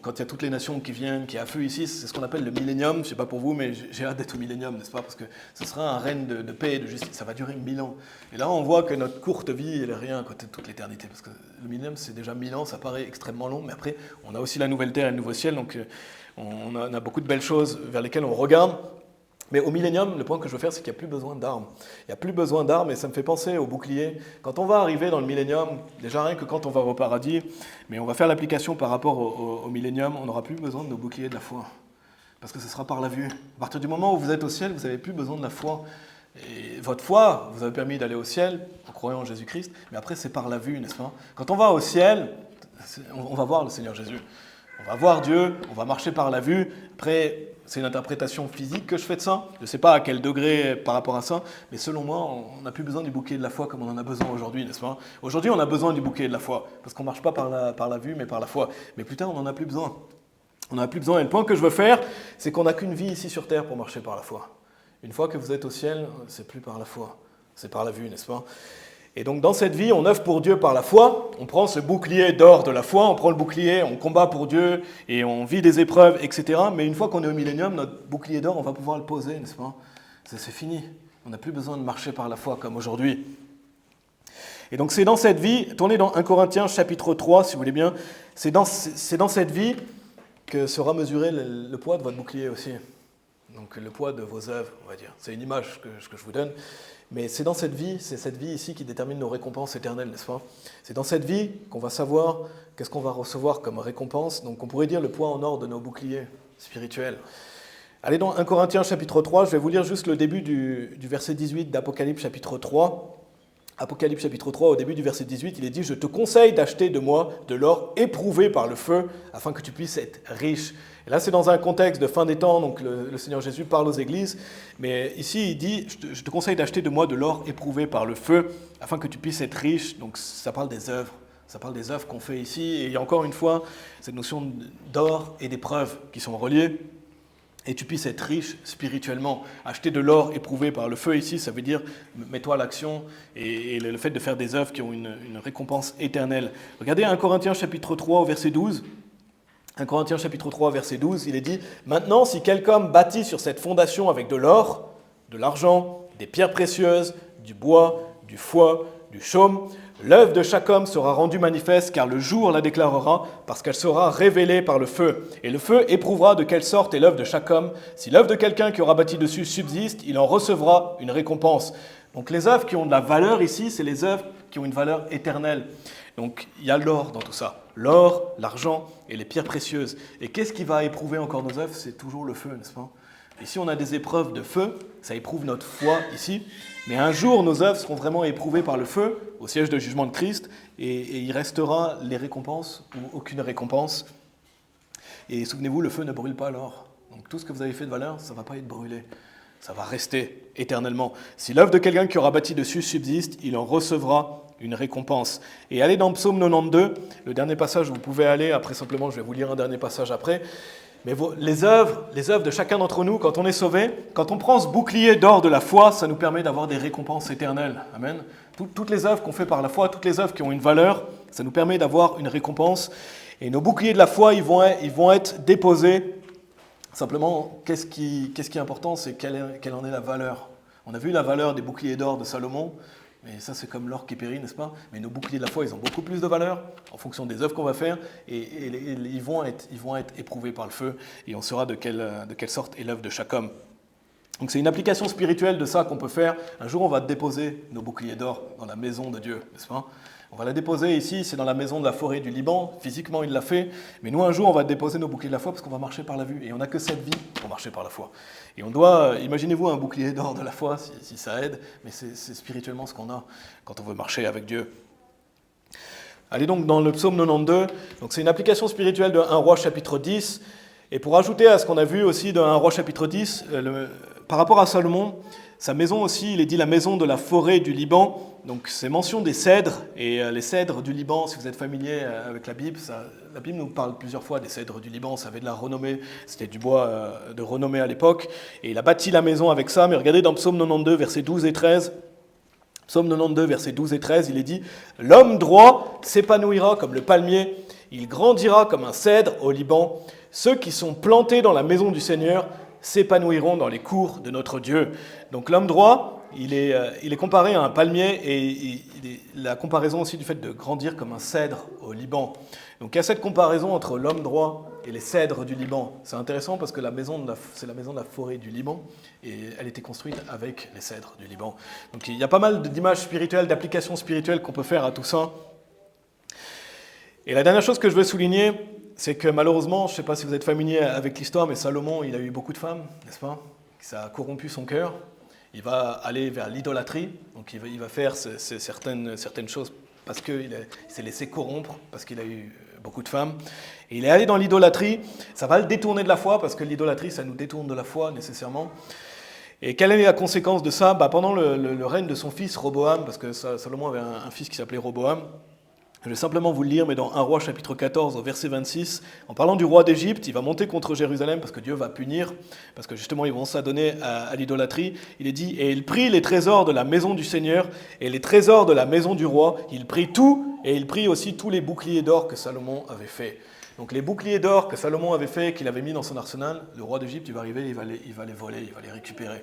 Quand il y a toutes les nations qui viennent, qui affluent ici, c'est ce qu'on appelle le millénium. Je ne sais pas pour vous, mais j'ai hâte d'être au millénium, n'est-ce pas ? Parce que ce sera un règne de paix et de justice. Ça va durer 1000 ans. Et là, on voit que notre courte vie, elle est rien à côté de toute l'éternité. Parce que le millénium, c'est déjà 1000 ans, ça paraît extrêmement long. Mais après, on a aussi la nouvelle terre et le nouveau ciel. Donc, on a beaucoup de belles choses vers lesquelles on regarde. Mais au millénium, le point que je veux faire, c'est qu'il n'y a plus besoin d'armes. Il n'y a plus besoin d'armes, et ça me fait penser au bouclier. Quand on va arriver dans le millénium, déjà rien que quand on va au paradis, mais on va faire l'application par rapport au millénium, on n'aura plus besoin de nos boucliers de la foi. Parce que ce sera par la vue. À partir du moment où vous êtes au ciel, vous n'avez plus besoin de la foi. Et votre foi vous a permis d'aller au ciel en croyant en Jésus-Christ, mais après c'est par la vue, n'est-ce pas ? Quand on va au ciel, on va voir le Seigneur Jésus. On va voir Dieu, on va marcher par la vue. Après, c'est une interprétation physique que je fais de ça. Je ne sais pas à quel degré par rapport à ça, mais selon moi, on n'a plus besoin du bouclier de la foi comme on en a besoin aujourd'hui, n'est-ce pas ? Aujourd'hui, on a besoin du bouclier de la foi, parce qu'on ne marche pas par la vue, mais par la foi. Mais plus tard, on n'en a plus besoin. On n'en a plus besoin. Et le point que je veux faire, c'est qu'on n'a qu'une vie ici sur terre pour marcher par la foi. Une fois que vous êtes au ciel, c'est plus par la foi, c'est par la vue, n'est-ce pas ? Et donc dans cette vie, on œuvre pour Dieu par la foi, on prend ce bouclier d'or de la foi, on prend le bouclier, on combat pour Dieu et on vit des épreuves, etc. Mais une fois qu'on est au millénium, notre bouclier d'or, on va pouvoir le poser, n'est-ce pas ? C'est fini, on n'a plus besoin de marcher par la foi comme aujourd'hui. Et donc c'est dans cette vie, tournez dans 1 Corinthiens chapitre 3 si vous voulez bien, c'est dans cette vie que sera mesuré le poids de votre bouclier aussi. Donc le poids de vos œuvres, on va dire. C'est une image que je vous donne. Mais c'est dans cette vie, c'est cette vie ici qui détermine nos récompenses éternelles, n'est-ce pas ? C'est dans cette vie qu'on va savoir qu'est-ce qu'on va recevoir comme récompense. Donc on pourrait dire le poids en or de nos boucliers spirituels. Allez dans 1 Corinthiens chapitre 3, je vais vous lire juste le début du verset 18 d'Apocalypse chapitre 3. Apocalypse chapitre 3, au début du verset 18, il est dit « Je te conseille d'acheter de moi de l'or éprouvé par le feu, afin que tu puisses être riche. » Et là, c'est dans un contexte de fin des temps, donc le Seigneur Jésus parle aux églises, mais ici, il dit « Je te conseille d'acheter de moi de l'or éprouvé par le feu, afin que tu puisses être riche. » Donc, ça parle des œuvres. Ça parle des œuvres qu'on fait ici. Et il y a encore une fois cette notion d'or et d'épreuve qui sont reliées. Et tu puisses être riche spirituellement. Acheter de l'or éprouvé par le feu ici, ça veut dire mets-toi à l'action et le fait de faire des œuvres qui ont une récompense éternelle. Regardez 1 Corinthiens chapitre 3 au verset 12. 1 Corinthiens chapitre 3 verset 12, il est dit « Maintenant, si quelqu'un bâtit sur cette fondation avec de l'or, de l'argent, des pierres précieuses, du bois, du foie, du chaume, l'œuvre de chaque homme sera rendue manifeste, car le jour la déclarera, parce qu'elle sera révélée par le feu. Et le feu éprouvera de quelle sorte est l'œuvre de chaque homme. Si l'œuvre de quelqu'un qui aura bâti dessus subsiste, il en recevra une récompense. » Donc les œuvres qui ont de la valeur ici, c'est les œuvres qui ont une valeur éternelle. Donc il y a l'or dans tout ça. L'or, l'argent et les pierres précieuses. Et qu'est-ce qui va éprouver encore nos œuvres? C'est toujours le feu, n'est-ce pas? Ici, on a des épreuves de feu, ça éprouve notre foi ici. Mais un jour, nos œuvres seront vraiment éprouvées par le feu, au siège de jugement de Christ, et il restera les récompenses ou aucune récompense. Et souvenez-vous, le feu ne brûle pas l'or. Donc tout ce que vous avez fait de valeur, ça ne va pas être brûlé. Ça va rester éternellement. Si l'œuvre de quelqu'un qui aura bâti dessus subsiste, il en recevra une récompense. Et allez dans Psaume 92, le dernier passage où vous pouvez aller, après simplement je vais vous lire un dernier passage après. Mais les œuvres de chacun d'entre nous, quand on est sauvé, quand on prend ce bouclier d'or de la foi, ça nous permet d'avoir des récompenses éternelles. Amen. Toutes les œuvres qu'on fait par la foi, toutes les œuvres qui ont une valeur, ça nous permet d'avoir une récompense. Et nos boucliers de la foi, ils vont être déposés. Simplement, qu'est-ce qui est important, c'est quelle en est la valeur. On a vu la valeur des boucliers d'or de Salomon. Mais ça, c'est comme l'or qui périt, n'est-ce pas? Mais nos boucliers de la foi, ils ont beaucoup plus de valeur en fonction des œuvres qu'on va faire. Et ils vont être éprouvés par le feu. Et on saura de quelle sorte est l'œuvre de chaque homme. Donc c'est une application spirituelle de ça qu'on peut faire. Un jour, on va déposer nos boucliers d'or dans la maison de Dieu, n'est-ce pas? On va la déposer ici, c'est dans la maison de la forêt du Liban. Physiquement, il l'a fait. Mais nous, un jour, on va déposer nos boucliers de la foi parce qu'on va marcher par la vue. Et on n'a que cette vie pour marcher par la foi. Et on doit, imaginez-vous un bouclier d'or de la foi, si ça aide. Mais c'est spirituellement ce qu'on a quand on veut marcher avec Dieu. Allez donc dans le psaume 92. Donc c'est une application spirituelle de 1 Roi chapitre 10. Et pour ajouter à ce qu'on a vu aussi dans 1 Roi chapitre 10, par rapport à Salomon, sa maison aussi, il est dit la maison de la forêt du Liban. Donc c'est mention des cèdres, et les cèdres du Liban, si vous êtes familier avec la Bible, la Bible nous parle plusieurs fois des cèdres du Liban, ça avait de la renommée, c'était du bois de renommée à l'époque, et il a bâti la maison avec ça. Mais regardez dans Psaume 92, versets 12 et 13, Psaume 92, versets 12 et 13, il est dit « L'homme droit s'épanouira comme le palmier, il grandira comme un cèdre au Liban. Ceux qui sont plantés dans la maison du Seigneur s'épanouiront dans les cours de notre Dieu. » Donc l'homme droit, il est comparé à un palmier, et la comparaison aussi du fait de grandir comme un cèdre au Liban. Donc il y a cette comparaison entre l'homme droit et les cèdres du Liban. C'est intéressant parce que c'est la maison de la forêt du Liban, et elle était construite avec les cèdres du Liban. Donc il y a pas mal d'images spirituelles, d'applications spirituelles qu'on peut faire à tout ça. Et la dernière chose que je veux souligner, c'est que malheureusement, je ne sais pas si vous êtes familier avec l'histoire, mais Salomon, il a eu beaucoup de femmes, n'est-ce pas? Ça a corrompu son cœur. Il va aller vers l'idolâtrie, donc il va faire certaines choses parce qu'il s'est laissé corrompre, parce qu'il a eu beaucoup de femmes. Et il est allé dans l'idolâtrie, ça va le détourner de la foi, parce que l'idolâtrie, ça nous détourne de la foi nécessairement. Et quelle est la conséquence de ça? Pendant le règne de son fils Roboam, parce que Salomon avait un fils qui s'appelait Roboam. Je vais simplement vous le lire, mais dans 1 Roi chapitre 14, au verset 26, en parlant du roi d'Égypte, il va monter contre Jérusalem parce que Dieu va punir, parce que justement ils vont s'adonner à l'idolâtrie. Il est dit « Et il prit les trésors de la maison du Seigneur et les trésors de la maison du roi. Il prit tout, et il prit aussi tous les boucliers d'or que Salomon avait fait. » Donc les boucliers d'or que Salomon avait fait, qu'il avait mis dans son arsenal, le roi d'Égypte, il va arriver, il va les voler, il va les récupérer.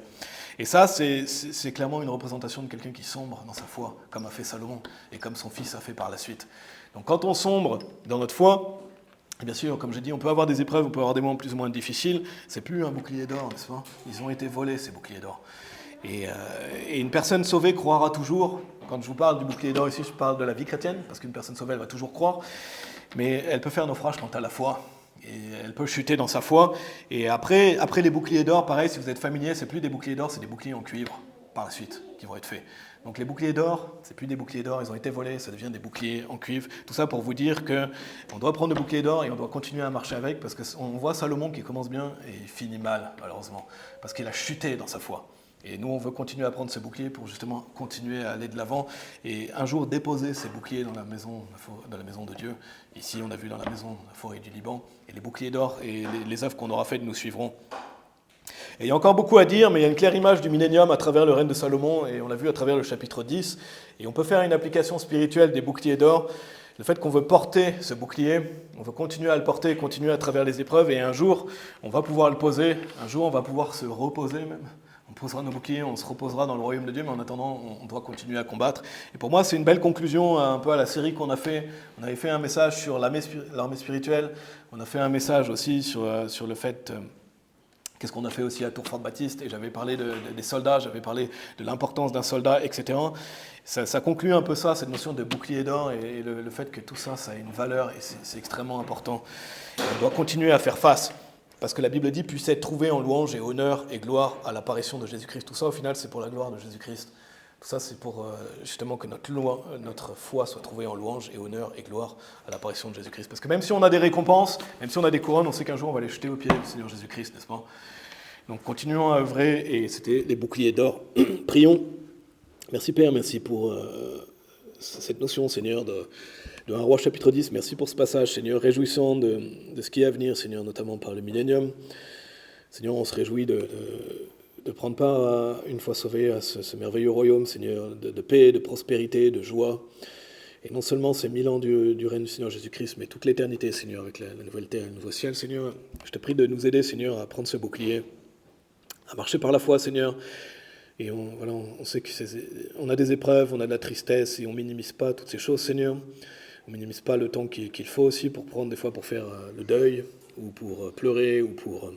Et ça, c'est clairement une représentation de quelqu'un qui sombre dans sa foi, comme a fait Salomon, et comme son fils a fait par la suite. Donc quand on sombre dans notre foi, bien sûr, comme j'ai dit, on peut avoir des épreuves, on peut avoir des moments plus ou moins difficiles, c'est plus un bouclier d'or, n'est-ce pas? Ils ont été volés, ces boucliers d'or. Et une personne sauvée croira toujours. Quand je vous parle du bouclier d'or ici, je parle de la vie chrétienne, parce qu'une personne sauvée, elle va toujours croire, mais elle peut faire naufrage quant à la foi. Et elle peut chuter dans sa foi. Et après les boucliers d'or, pareil, si vous êtes familier, c'est plus des boucliers d'or, c'est des boucliers en cuivre, par la suite, qui vont être faits. Donc les boucliers d'or, c'est plus des boucliers d'or, ils ont été volés, ça devient des boucliers en cuivre. Tout ça pour vous dire qu'on doit prendre le bouclier d'or et on doit continuer à marcher avec, parce qu'on voit Salomon qui commence bien et il finit mal, malheureusement, parce qu'il a chuté dans sa foi. Et nous, on veut continuer à prendre ces boucliers pour justement continuer à aller de l'avant et un jour déposer ces boucliers dans la maison de Dieu. Ici, on a vu dans la maison, la forêt du Liban, et les boucliers d'or et les œuvres qu'on aura faites nous suivront. Et il y a encore beaucoup à dire, mais il y a une claire image du millénium à travers le règne de Salomon, et on l'a vu à travers le chapitre 10. Et on peut faire une application spirituelle des boucliers d'or. Le fait qu'on veut porter ce bouclier, on veut continuer à le porter, continuer à travers les épreuves, et un jour, on va pouvoir le poser, un jour, on va pouvoir se reposer même. On posera nos boucliers, on se reposera dans le royaume de Dieu, mais en attendant, on doit continuer à combattre. Et pour moi, c'est une belle conclusion un peu à la série qu'on a fait. On avait fait un message sur l'armée spirituelle, on a fait un message aussi sur le fait... Qu'est-ce qu'on a fait aussi à Tour-Fort-Baptiste, et j'avais parlé des soldats, j'avais parlé de l'importance d'un soldat, etc. Ça conclut un peu ça, cette notion de bouclier d'or, et le fait que tout ça, ça a une valeur, et c'est extrêmement important. Et on doit continuer à faire face, parce que la Bible dit « puisse être trouvé en louange et honneur et gloire à l'apparition de Jésus-Christ ». Tout ça, au final, c'est pour la gloire de Jésus-Christ. Tout ça, c'est pour justement que notre foi soit trouvée en louange et honneur et gloire à l'apparition de Jésus-Christ. Parce que même si on a des récompenses, même si on a des couronnes, on sait qu'un jour on va les jeter aux pieds du Seigneur Jésus-Christ, n'est-ce pas? Donc continuons à œuvrer, et c'était les boucliers d'or. Prions. Merci Père, merci pour cette notion, Seigneur, de 1 Roi chapitre 10. Merci pour ce passage, Seigneur, réjouissant de ce qui est à venir, Seigneur, notamment par le millénium. Seigneur, on se réjouit de prendre part, une fois sauvés, à ce merveilleux royaume, Seigneur, de paix, de prospérité, de joie. Et non seulement ces 1000 ans du règne du Seigneur Jésus-Christ, mais toute l'éternité, Seigneur, avec la nouvelle terre et le nouveau ciel, Seigneur. Je te prie de nous aider, Seigneur, à prendre ce bouclier, à marcher par la foi, Seigneur. Et on sait qu'on a des épreuves, on a de la tristesse, et on ne minimise pas toutes ces choses, Seigneur. On ne minimise pas le temps qu'il faut aussi pour prendre des fois pour faire le deuil, ou pour pleurer, ou pour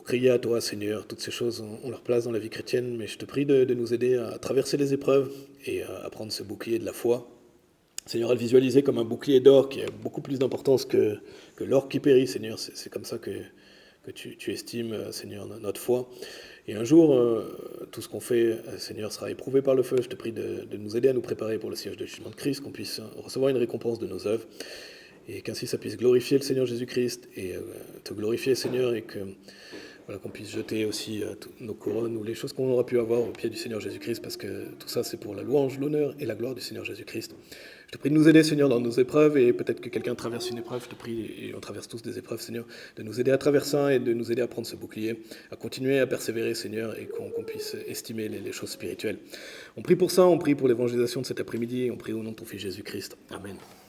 crier à toi, Seigneur. Toutes ces choses ont leur place dans la vie chrétienne, mais je te prie de nous aider à traverser les épreuves et à prendre ce bouclier de la foi. Seigneur, à le visualiser comme un bouclier d'or qui a beaucoup plus d'importance que l'or qui périt, Seigneur. C'est comme ça que tu estimes, Seigneur, notre foi. Et un jour, tout ce qu'on fait, Seigneur, sera éprouvé par le feu. Je te prie de nous aider à nous préparer pour le siège de jugement de Christ, qu'on puisse recevoir une récompense de nos œuvres, et qu'ainsi ça puisse glorifier le Seigneur Jésus-Christ, et te glorifier, Seigneur, et qu'on puisse jeter aussi nos couronnes ou les choses qu'on aura pu avoir au pied du Seigneur Jésus-Christ, parce que tout ça, c'est pour la louange, l'honneur et la gloire du Seigneur Jésus-Christ. Je te prie de nous aider, Seigneur, dans nos épreuves, et peut-être que quelqu'un traverse une épreuve. Je te prie, et on traverse tous des épreuves, Seigneur, de nous aider à traverser ça et de nous aider à prendre ce bouclier, à continuer à persévérer, Seigneur, et qu'on puisse estimer les choses spirituelles. On prie pour ça, on prie pour l'évangélisation de cet après-midi, et on prie au nom de ton Fils Jésus-Christ. Amen.